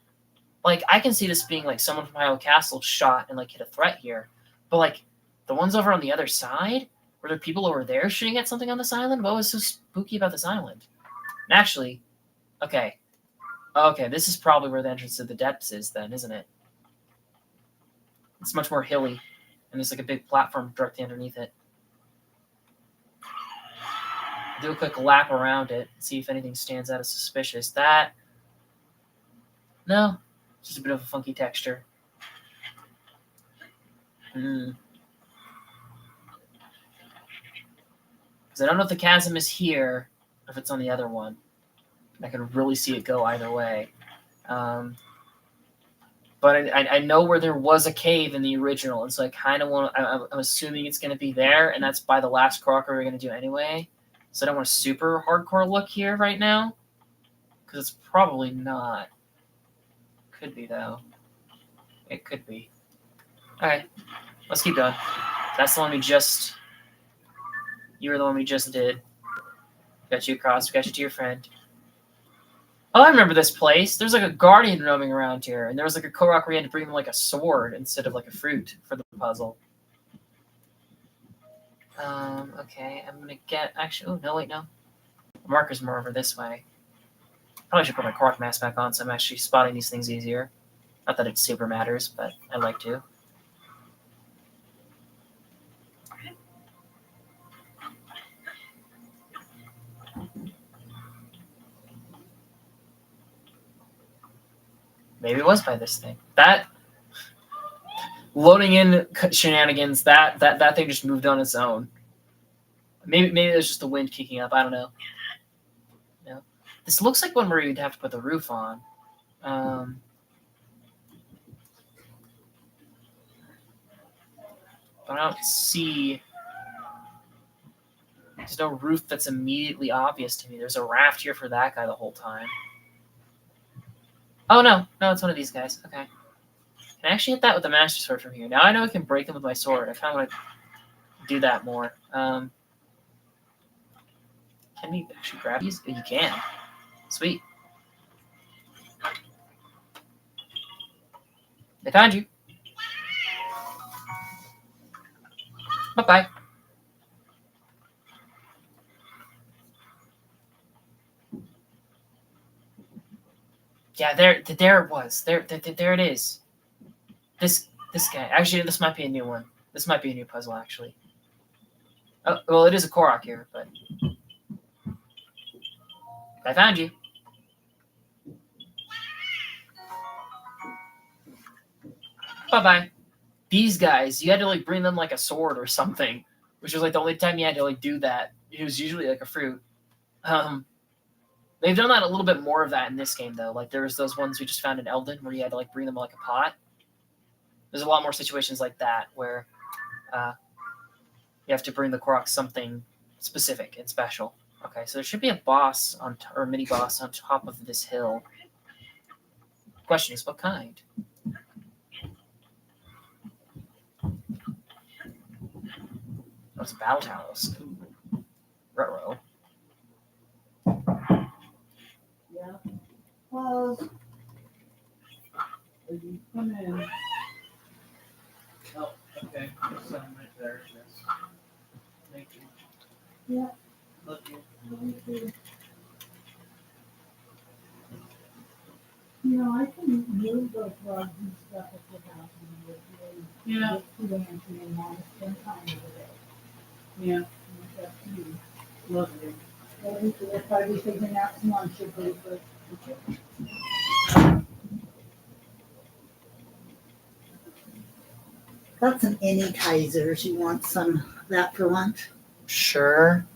like, I can see this being, like, someone from Hyrule Castle shot and, like, hit a threat here. But, like, the ones over on the other side? Were there people over there shooting at something on this island? What was so spooky about this island? And actually, okay, this is probably where the entrance to the depths is then, isn't it? It's much more hilly, and there's, like, a big platform directly underneath it. Do a quick lap around it, see if anything stands out as suspicious. That... No. Just a bit of a funky texture. Because I don't know if the chasm is here or if it's on the other one. I can really see it go either way. But I know where there was a cave in the original, and so I kind of want. I'm assuming it's going to be there, and that's by the last Korok we're going to do anyway. So I don't want a super hardcore look here right now, because it's probably not. Could be though. It could be. All right, let's keep going. That's the one we just. You were the one we just did. Got you across. Got you to your friend. Oh, I remember this place. There's like a guardian roaming around here, and there was like a Korok where you had to bring him like a sword instead of like a fruit for the puzzle. Okay, I'm gonna get actually. Oh no, wait, no. The marker's more over this way. Probably should put my Korok mask back on, so I'm actually spotting these things easier. Not that it super matters, but I like to. Maybe it was by this thing. That loading in shenanigans. That thing just moved on its own. Maybe there's just the wind kicking up. I don't know. No. This looks like one where you'd have to put the roof on. But I don't see. There's no roof that's immediately obvious to me. There's a raft here for that guy the whole time. Oh no, it's one of these guys. Okay. Can I actually hit that with the Master Sword from here? Now I know I can break them with my sword. I kind of want to do that more. Can we actually grab these? You can. Sweet. They found you. Bye-bye. Yeah, there it was. There it is. This guy. Actually, this might be a new one. This might be a new puzzle, actually. Oh, well, it is a Korok here, but I found you. Bye-bye. These guys, you had to like bring them like a sword or something, which was like the only time you had to like do that. It was usually like a fruit. They've done that a little bit more of that in this game though. Like there was those ones we just found in Elden where you had to like bring them like a pot. There's a lot more situations like that where you have to bring the Koroks something specific and special. Okay, so there should be a boss or a mini boss on top of this hill. Question is, what kind? Oh, it's a battle house. Ruh-roh. Yeah. Well, you come in. Oh, okay. There's some right there. Yes. Thank you. Yeah. Love you. You know, I can move those rugs and stuff at the house and Yeah. get to them and want to spend time with it. Yeah. And it's up to you. Love you. Maybe we'll probably be figuring out some lunch or food, but got some any Kaisers. You want some of that for lunch? Sure.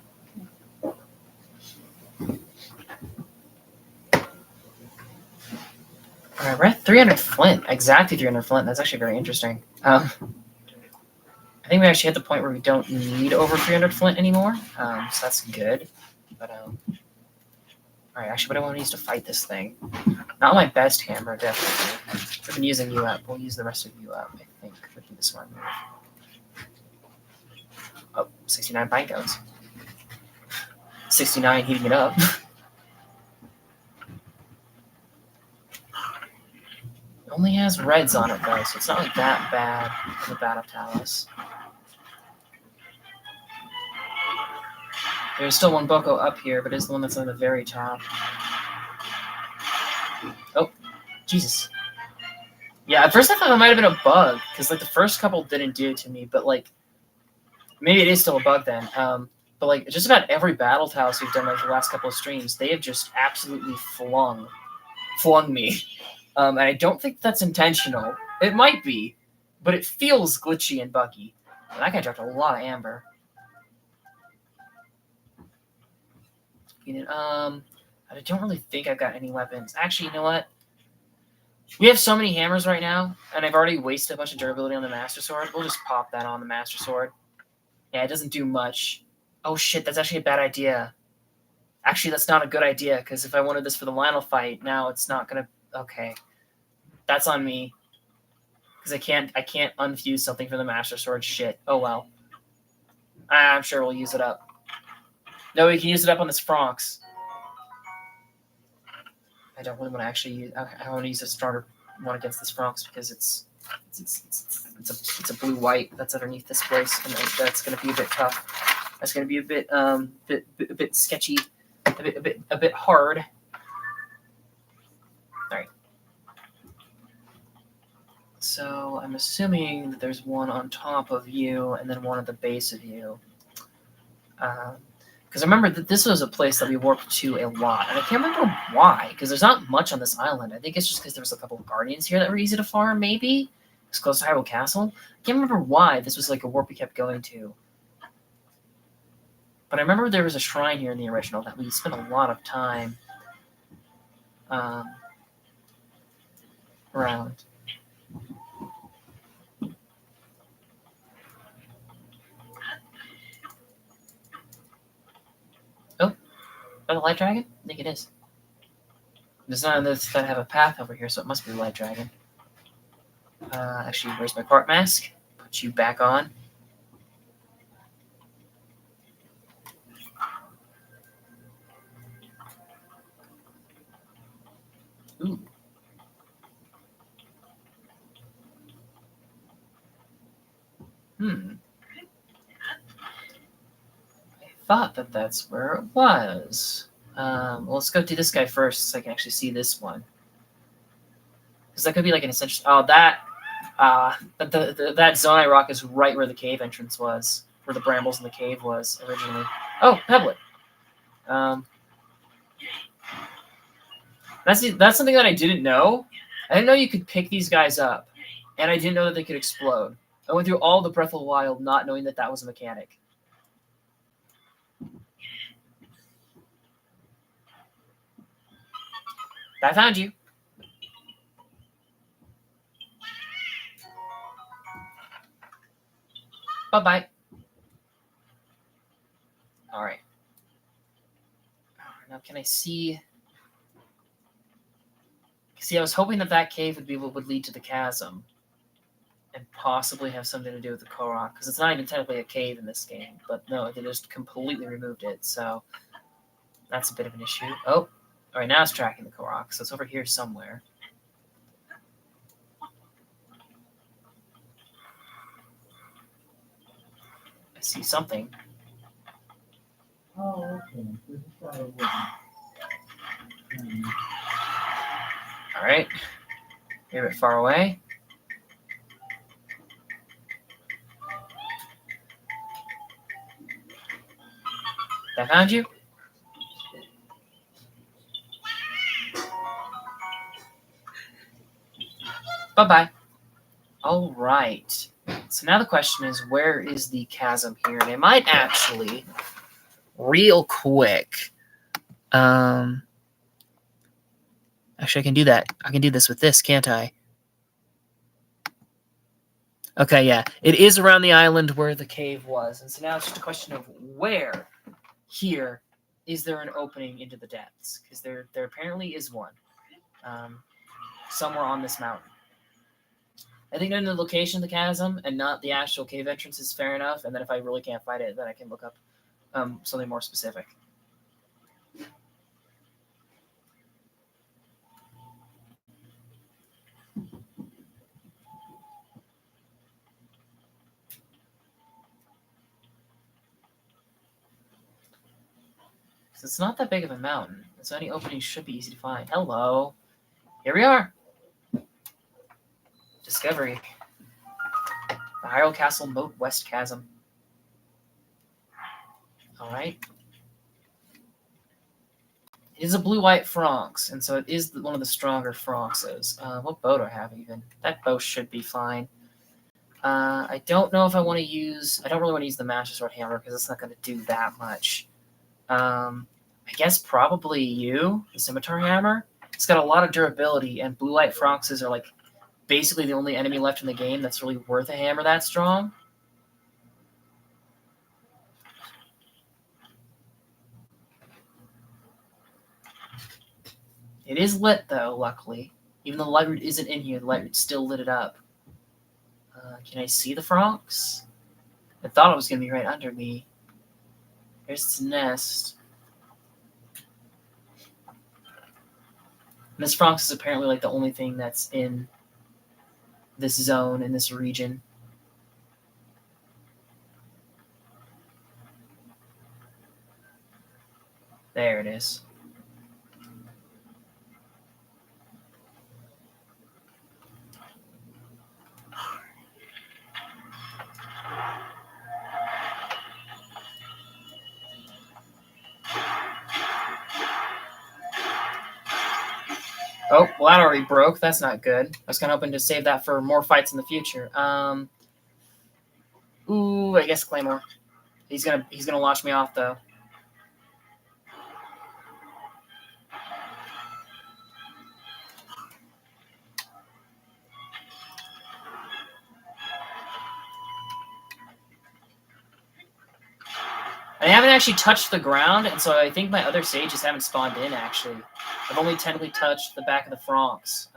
Alright, we're at 300 flint. Exactly 300 flint. That's actually very interesting. I think we actually hit the point where we don't need over 300 flint anymore. So that's good. But alright, actually what I want to use to fight this thing. Not my best hammer, definitely. I've been using you up. We'll use the rest of you up, I think, would be the smart move. Oh, 69 pine cones. 69 heating it up. It only has reds on it though, so it's not like that bad of a Battle Talus. There's still one Boko up here, but it's the one that's on the very top. Oh, Jesus. Yeah, at first I thought it might have been a bug, because like the first couple didn't do it to me, but like maybe it is still a bug then. But like just about every Battle Talus we've done like the last couple of streams, they have just absolutely flung me. And I don't think that's intentional. It might be, but it feels glitchy and buggy. And that guy dropped a lot of amber. I don't really think I've got any weapons. Actually, you know what? We have so many hammers right now, and I've already wasted a bunch of durability on the Master Sword. We'll just pop that on the Master Sword. Yeah, it doesn't do much. Oh shit, that's actually a bad idea. Actually, that's not a good idea, because if I wanted this for the Lionel fight, now it's not gonna... Okay. That's on me. Because I can't unfuse something from the Master Sword. Shit. Oh well. I'm sure we'll use it up. No, we can use it up on this Fronx. I don't really want to actually use... I want to use a stronger one against this Fronx because it's a blue-white that's underneath this place, and that's going to be a bit tough. That's going to be a bit sketchy, a bit hard. All right. So I'm assuming that there's one on top of you and then one at the base of you. Because I remember that this was a place that we warped to a lot, and I can't remember why, because there's not much on this island. I think it's just because there was a couple of guardians here that were easy to farm, maybe? It's close to Hyrule Castle. I can't remember why this was like a warp we kept going to. But I remember there was a shrine here in the original that we spent a lot of time around. Oh, is that a light dragon? I think it is. There's none of this that have a path over here, so it must be a light dragon. Actually, where's my part mask? Put you back on. Ooh. I thought that's where it was. Well, let's go do this guy first so I can actually see this one. Because that could be like an essential... Oh, that Zonai rock is right where the cave entrance was. Where the brambles in the cave was originally. Oh, Pebblet. That's something that I didn't know. I didn't know you could pick these guys up. And I didn't know that they could explode. I went through all the Breath of the Wild not knowing that was a mechanic. I found you. Bye-bye. All right. Now can I see... See, I was hoping that cave would lead to the chasm. And possibly have something to do with the Korok. Because it's not even technically a cave in this game. But no, they just completely removed it. So that's a bit of an issue. Oh, all right, now it's tracking the Korok. So it's over here somewhere. I see something. Oh, okay. This is why it wasn't. All right. You're a bit far away. I found you. Bye-bye. All right. So now the question is, where is the chasm here? And I might actually, real quick, actually I can do that. I can do this with this, can't I? Okay, yeah. It is around the island where the cave was. And so now it's just a question of where here is there an opening into the depths? Because there apparently is one. Somewhere on this mountain. I think knowing the location of the chasm and not the actual cave entrance is fair enough. And then if I really can't find it, then I can look up something more specific. It's not that big of a mountain, so any openings should be easy to find. Hello. Here we are. Discovery. The Hyrule Castle Moat West Chasm. Alright. It is a blue-white Phronx, and so it is one of the stronger Phronxes. What bow do I have even? That bow should be fine. I don't know if I want to use... I don't really want to use the Master Sword Hammer, because it's not going to do that much. I guess probably you, the Scimitar Hammer. It's got a lot of durability, and blue-white Phronxes are like basically the only enemy left in the game that's really worth a hammer that strong. It is lit, though, luckily. Even though the light root isn't in here, the light root still lit it up. Can I see the Phronx? I thought it was going to be right under me. There's its nest. And this Phronx is apparently like the only thing that's in this zone, in this region. There it is. Oh, well, that already broke. That's not good. I was kind of hoping to save that for more fights in the future. Ooh, I guess Claymore. He's gonna launch me off though. I haven't actually touched the ground, and so I think my other sages haven't spawned in, actually. I've only technically touched the back of the Francs.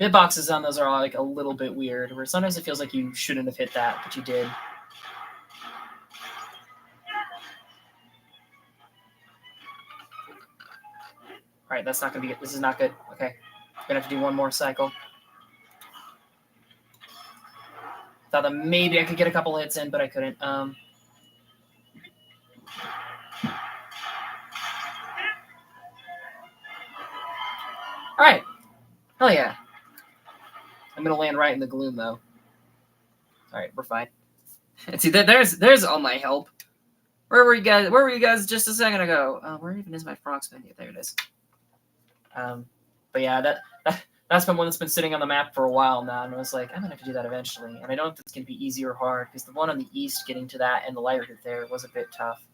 Hitboxes on those are like a little bit weird, where sometimes it feels like you shouldn't have hit that, but you did. Alright, that's not gonna be good. This is not good. Okay. Gonna have to do one more cycle. Thought that maybe I could get a couple hits in, but I couldn't. Alright. Hell yeah. I'm gonna land right in the gloom though. Alright, we're fine. And see, there's all my help. Where were you guys just a second ago? Where even is my Francs menu? There it is. But yeah, that's been one that's been sitting on the map for a while now, and I was like, I'm gonna have to do that eventually. And I don't know if it's gonna be easy or hard, because the one on the east getting to that and the light route there was a bit tough.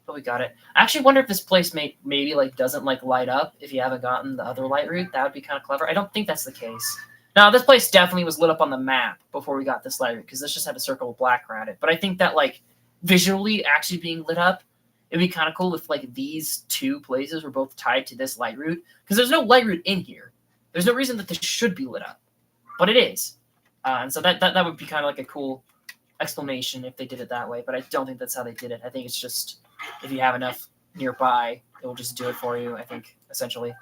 But we got it. I actually wonder if this place maybe like doesn't like light up if you haven't gotten the other light route. That would be kind of clever. I don't think that's the case. Now, this place definitely was lit up on the map before we got this light route, because this just had a circle of black around it. But I think that like visually actually being lit up, it'd be kind of cool if like these two places were both tied to this light route, because there's no light route in here. There's no reason that this should be lit up, but it is. And so that would be kind of like a cool explanation if they did it that way, but I don't think that's how they did it. I think it's just if you have enough nearby, it will just do it for you, I think, essentially.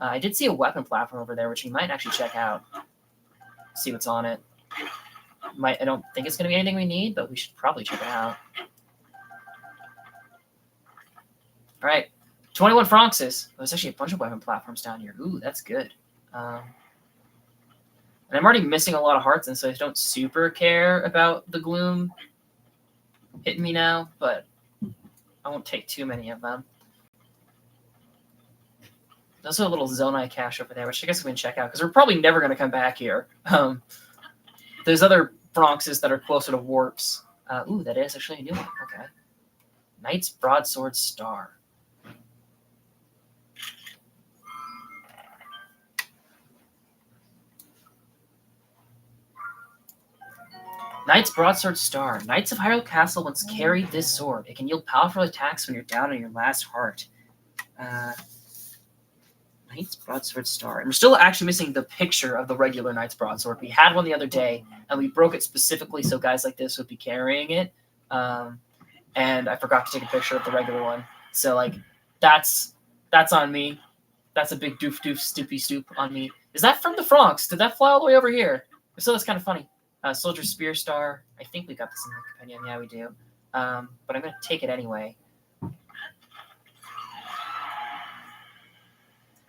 I did see a weapon platform over there, which you might actually check out. See what's on it. I don't think it's going to be anything we need, but we should probably check it out. All right. 21 Francs. There's actually a bunch of weapon platforms down here. Ooh, that's good. And I'm already missing a lot of hearts, and so I don't super care about the gloom hitting me now, but I won't take too many of them. There's also a little Zonai cache over there, which I guess we can check out, because we're probably never going to come back here. There's other Francs that are closer to warps. Ooh, that is actually a new one. Okay. Knight's Broadsword Star. Knight's Broadsword Star. Knights of Hyrule Castle once carried this sword. It can yield powerful attacks when you're down on your last heart. Knight's Broadsword Star. And we're still actually missing the picture of the regular Knight's Broadsword. We had one the other day, and we broke it specifically so guys like this would be carrying it. And I forgot to take a picture of the regular one. So, like, that's on me. That's a big stoopy stoop on me. Is that from the Francs? Did that fly all the way over here? So that's kind of funny. Soldier Spear Star. I think we got this in the companion. Yeah, we do. But I'm going to take it anyway.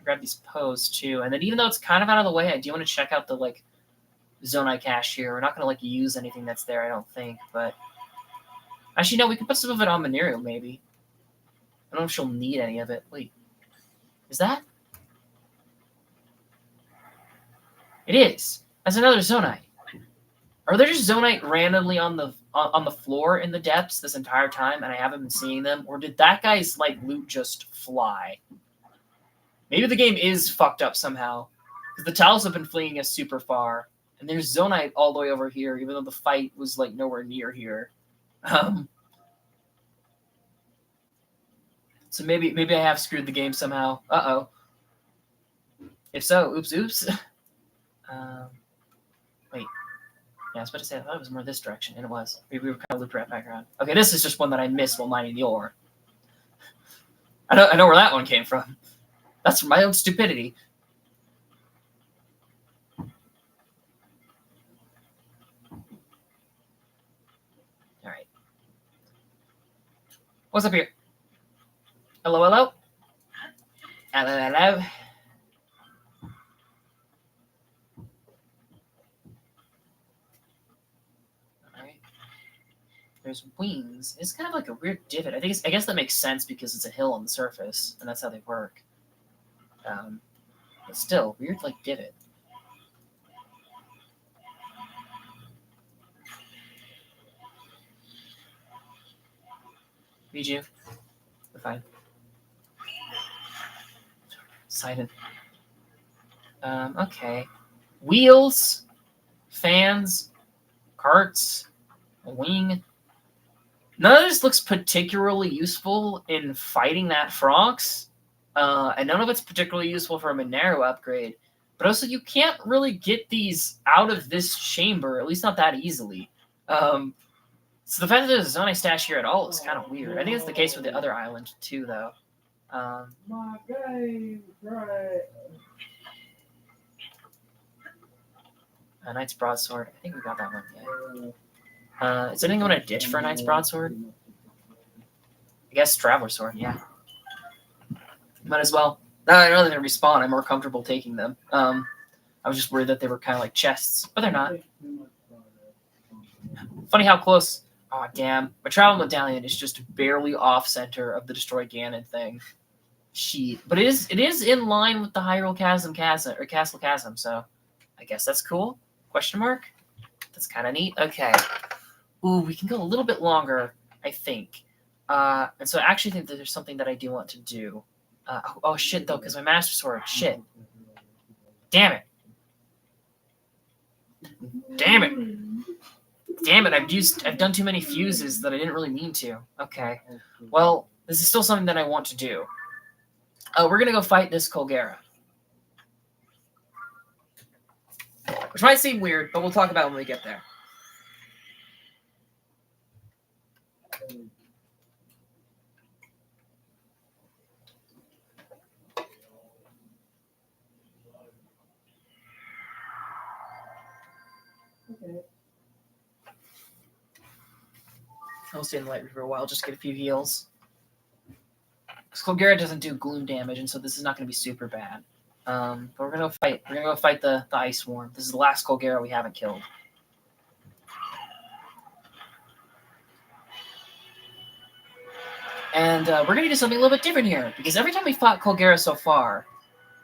Grab these Poes, too. And then even though it's kind of out of the way, I do want to check out the, like, Zonai cache here. We're not going to, like, use anything that's there, I don't think. But actually, no, we can put some of it on Mineru, maybe. I don't know if she'll need any of it. Wait. Is that? It is. That's another Zonite. Are there just Zonite randomly on the floor in the depths this entire time, and I haven't been seeing them? Or did that guy's like loot just fly? Maybe the game is fucked up somehow, because the Tals have been fleeing us super far, and there's Zonite all the way over here, even though the fight was like nowhere near here. So maybe I have screwed the game somehow. Uh-oh. If so, oops. Wait. Yeah, I was about to say, I thought it was more this direction, and it was. Maybe we were kind of looped right back around. Okay, this is just one that I missed while mining the ore. I know where that one came from. That's from my own stupidity. Alright. What's up here? Hello, hello? Hello, hello? There's wings. It's kind of like a weird divot. I guess that makes sense because it's a hill on the surface, and that's how they work. But still, weird like divot. Read you. We're fine. Excited. Okay. Wheels, fans, carts, a wing. None of this looks particularly useful in fighting that Frox. And none of it's particularly useful for a Monero upgrade. But also, you can't really get these out of this chamber, at least not that easily. So the fact that there's a Zonai stash here at all is kind of weird. I think it's the case with the other island, too, though. My game, right. A Knight's Broadsword. I think we got that one, yeah. Is anything going to ditch for a Knight's Broadsword? I guess Traveler Sword, yeah. Might as well. I know they're going to respawn. I'm more comfortable taking them. I was just worried that they were kind of like chests, but they're not. Funny how close. Oh, damn. My Travel Medallion is just barely off-center of the Destroy Ganon thing. Sheet. But it is in line with the Hyrule Castle Chasm, so I guess that's cool. Question mark? That's kind of neat. Okay. Ooh, we can go a little bit longer, I think. And so I actually think that there's something that I do want to do. Oh, shit, though, because my Master Sword. Shit. Damn it. Damn it. Damn it, I've done too many fuses that I didn't really mean to. Okay. Well, this is still something that I want to do. We're going to go fight this Colgera. Which might seem weird, but we'll talk about it when we get there. Okay. I'll stay in the light for a while, just get a few heals. Because Colgera doesn't do gloom damage, and so this is not going to be super bad. But we're gonna go fight. We're gonna go fight the Ice Swarm. This is the last Colgera we haven't killed. And we're gonna do something a little bit different here, because every time we fought Colgera so far,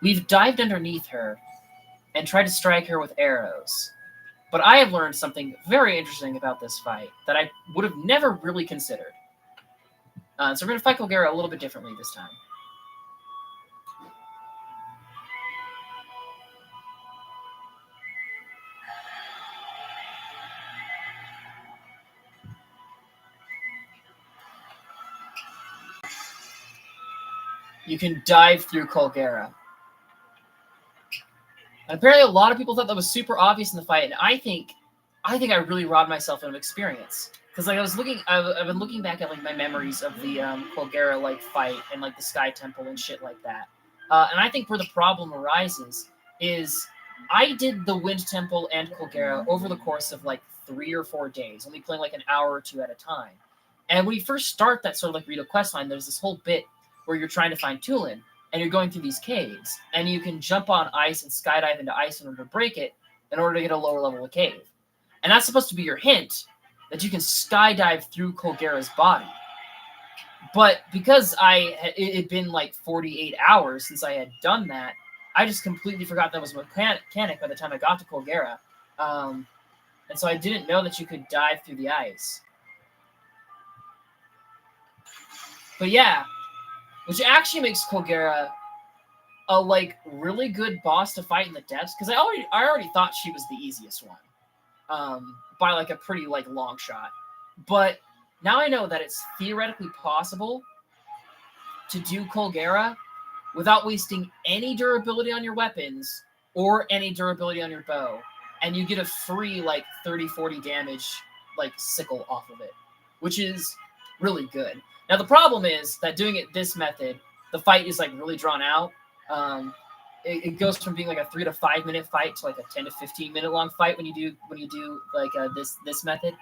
we've dived underneath her and tried to strike her with arrows. But I have learned something very interesting about this fight that I would have never really considered. So we're gonna fight Colgera a little bit differently this time. You can dive through Colgera. And apparently a lot of people thought that was super obvious in the fight, and I think I really robbed myself of experience. Because like I've been looking back at like my memories of the Colgera like fight and like the Sky Temple and shit like that. And I think where the problem arises is I did the Wind Temple and Colgera over the course of like 3 or 4 days, only playing like an hour or two at a time. And when you first start that sort of like Rito questline, there's this whole bit where you're trying to find Tulin, and you're going through these caves, and you can jump on ice and skydive into ice in order to break it in order to get a lower level of cave. And that's supposed to be your hint that you can skydive through Colgera's body. But because it had been like 48 hours since I had done that, I just completely forgot that was a mechanic by the time I got to Colgera. And so I didn't know that you could dive through the ice. But yeah, which actually makes Colgera a like really good boss to fight in the depths, because I already thought she was the easiest one, by like a pretty like long shot. But now I know that it's theoretically possible to do Colgera without wasting any durability on your weapons or any durability on your bow, and you get a free like 30-40 damage like sickle off of it, which is really good. Now the problem is that doing it this method, the fight is like really drawn out. It goes from being like a 3 to 5 minute fight to like a 10 to 15 minute long fight when you do like this method.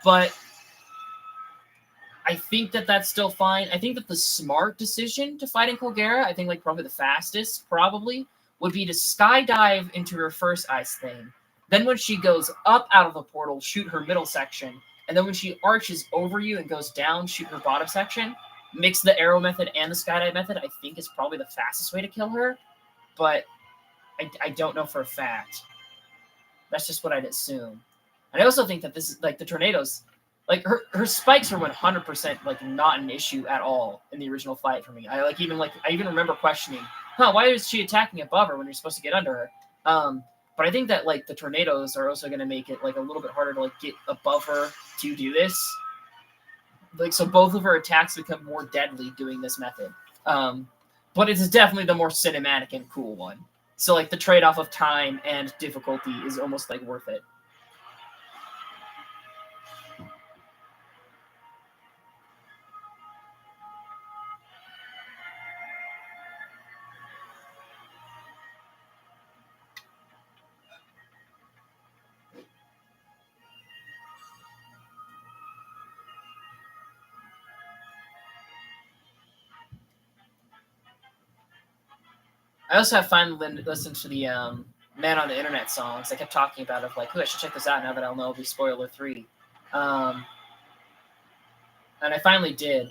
But I think that that's still fine. I think that the smart decision to fight in Colgera, I think like probably the fastest probably, would be to skydive into her first ice thing. Then when she goes up out of the portal, shoot her middle section, and then when she arches over you and goes down, shoot her bottom section. Mix the arrow method and the skydive method, I think, is probably the fastest way to kill her, but I don't know for a fact. That's just what I'd assume. And I also think that this is like the tornadoes, like her spikes are 100% like not an issue at all in the original fight for me. I even remember questioning, why is she attacking above her when you're supposed to get under her? But I think that like the tornadoes are also going to make it like a little bit harder to like get above her to do this. Like, so both of her attacks become more deadly doing this method. But it's definitely the more cinematic and cool one. So like the trade-off of time and difficulty is almost like worth it. I also have finally listened to the Man on the Internet songs. I kept talking about it, like, I should check this out now that I'll know it'll be spoiler 3. And I finally did.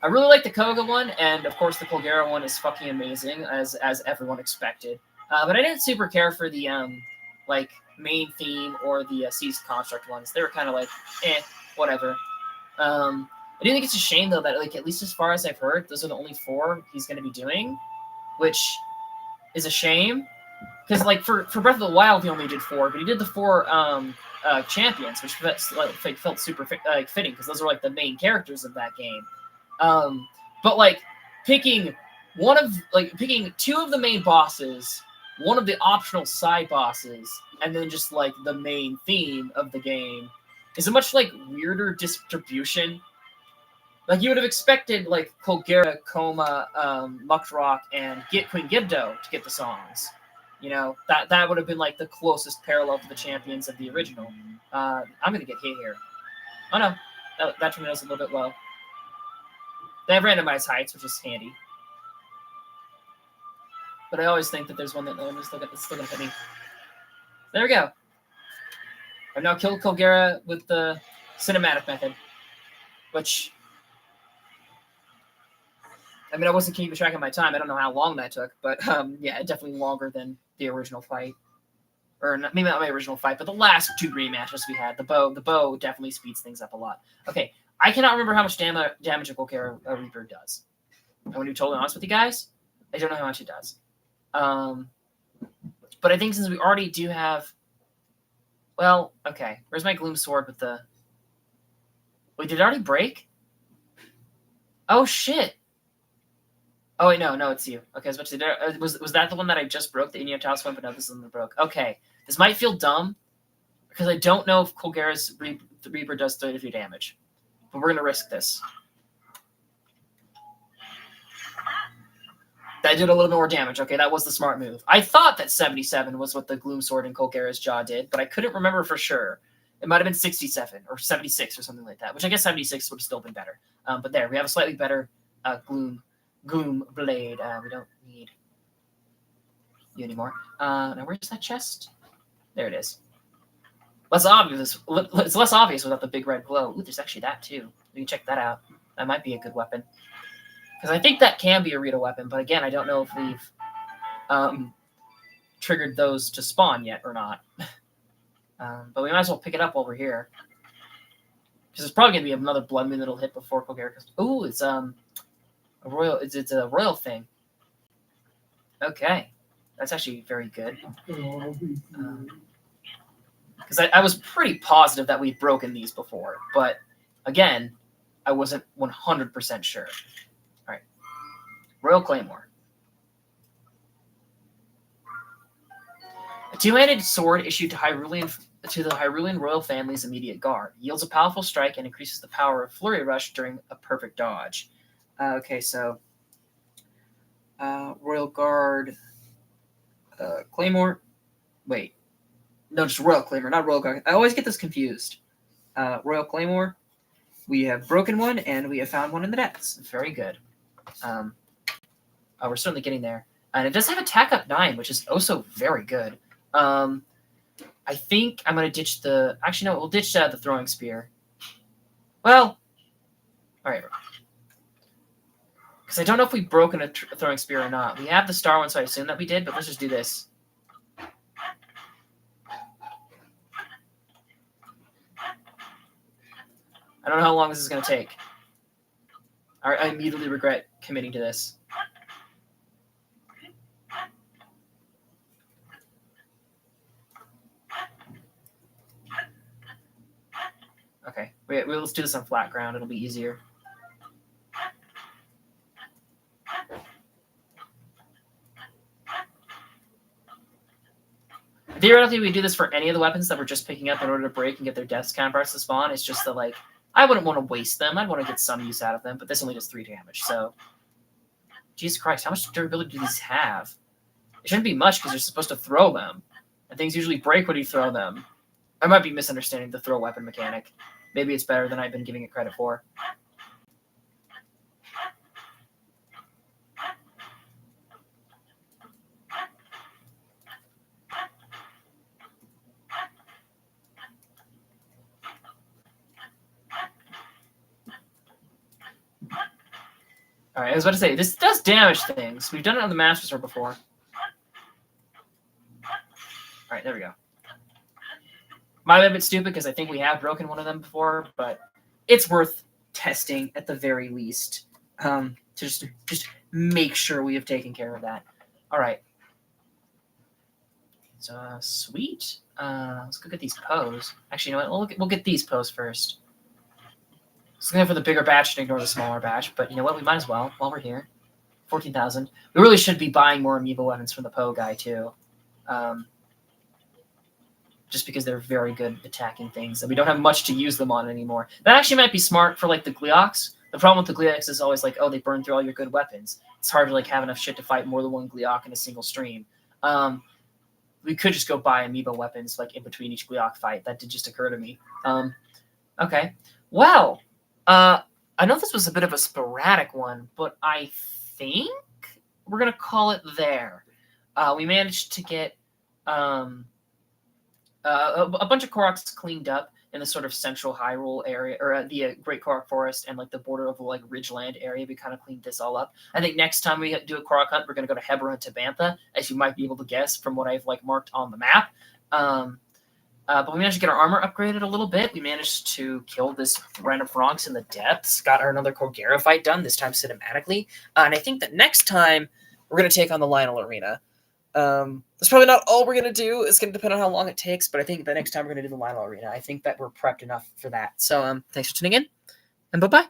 I really like the Koga one, and of course the Colgera one is fucking amazing, as everyone expected. But I didn't super care for the like main theme or the Seized Construct ones. They were kind of like, whatever. I do think it's a shame though that like at least as far as I've heard, those are the only 4 he's going to be doing, which is a shame, because like for Breath of the Wild he only did 4, but he did the 4 champions, which felt super fitting because those are like the main characters of that game. But like picking 2 of the main bosses, 1 of the optional side bosses, and then just like the main theme of the game is a much like weirder distribution. Like, you would have expected, like, Colgera, Coma, Muckrock, and Queen Gibdo to get the songs. You know, that would have been, like, the closest parallel to the champions of the original. I'm going to get hit here. Oh, no. That tornado's a little bit low. They have randomized heights, which is handy. But I always think that there's one that is still going to hit me. There we go. I've now killed Colgera with the cinematic method, which... I mean, I wasn't keeping track of my time. I don't know how long that took, but yeah, definitely longer than the original fight. Or maybe not my original fight, but the last 2 rematches we had. The bow definitely speeds things up a lot. Okay, I cannot remember how much damage a Colgera Reaper does. I'm going to be totally honest with you guys. I don't know how much it does. But I think since we already do have... Well, okay. Where's my Gloom Sword with the... Wait, did it already break? Oh, shit. Oh, wait, no, it's you. Okay, I was about to say, was that the one that I just broke, the Inyo Taos one? But no, this is the one that broke. Okay, this might feel dumb, because I don't know if Colgera's Reaper does 33 damage. But we're going to risk this. That did a little more damage. Okay, that was the smart move. I thought that 77 was what the Gloom Sword and Colgera's Jaw did, but I couldn't remember for sure. It might have been 67 or 76 or something like that, which I guess 76 would have still been better. But there, we have a slightly better Gloom Blade. We don't need you anymore. Now where's that chest? There it is. Less obvious. It's less obvious without the big red glow. Ooh, there's actually that too. We can check that out. That might be a good weapon. Because I think that can be a Rita weapon, but again, I don't know if we've triggered those to spawn yet or not. But we might as well pick it up while we're here. Because there's probably going to be another Blood Moon that'll hit before Colgera. Ooh, it's a royal. It's a royal thing. Okay, that's actually very good. Because I was pretty positive that we'd broken these before, but again, I wasn't 100% sure. All right, Royal Claymore. A 2-handed sword issued to the Hyrulean royal family's immediate guard. Yields a powerful strike and increases the power of Flurry Rush during a perfect dodge. Okay, so Royal Guard, Claymore. Wait, no, just Royal Claymore, not Royal Guard. I always get this confused. Royal Claymore. We have broken one, and we have found one in the depths. Very good. We're certainly getting there. And it does have attack up 9, which is also very good. I think I'm going to ditch the... Actually, no, we'll ditch the throwing spear. Well, all right. Because I don't know if we've broken a throwing spear or not. We have the star one, so I assume that we did, but let's just do this. I don't know how long this is going to take. I immediately regret committing to this. Okay, let's do this on flat ground. It'll be easier. Theoretically, we do this for any of the weapons that we're just picking up in order to break and get their death counterparts to spawn. It's just that, like, I wouldn't want to waste them. I'd want to get some use out of them, but this only does 3 damage, so... Jesus Christ, how much durability do these have? It shouldn't be much because you're supposed to throw them. And things usually break when you throw them. I might be misunderstanding the throw weapon mechanic. Maybe it's better than I've been giving it credit for. Alright, I was about to say, this does damage things. We've done it on the Master Sword before. Alright, there we go. Might be a bit stupid because I think we have broken one of them before, but it's worth testing at the very least. To just make sure we have taken care of that. Alright. So, sweet. Let's go get these pose. Actually, you know what? We'll get these pose first. Let's go for the bigger batch and ignore the smaller batch, but you know what? We might as well while we're here. 14,000. We really should be buying more amiibo weapons from the Poe guy, too. Just because they're very good at attacking things, and we don't have much to use them on anymore. That actually might be smart for, like, the Gleoks. The problem with the Gleoks is always, like, oh, they burn through all your good weapons. It's hard to, like, have enough shit to fight more than one Gleok in a single stream. We could just go buy amiibo weapons, like, in between each Gleok fight. That did just occur to me. Okay. Well... I know this was a bit of a sporadic one, but I think we're going to call it there. We managed to get a bunch of Koroks cleaned up in the sort of central Hyrule area, or the Great Korok Forest and like the border of the like Ridgeland area. We kind of cleaned this all up. I think next time we do a Korok hunt, we're going to go to Hebra and Tabantha, as you might be able to guess from what I've like marked on the map. But we managed to get our armor upgraded a little bit. We managed to kill this Rhinophronx in the depths. Got another Colgera fight done, this time cinematically. And I think that next time we're going to take on the Lionel Arena. That's probably not all we're going to do. It's going to depend on how long it takes. But I think the next time we're going to do the Lionel Arena. I think that we're prepped enough for that. So thanks for tuning in. And bye-bye.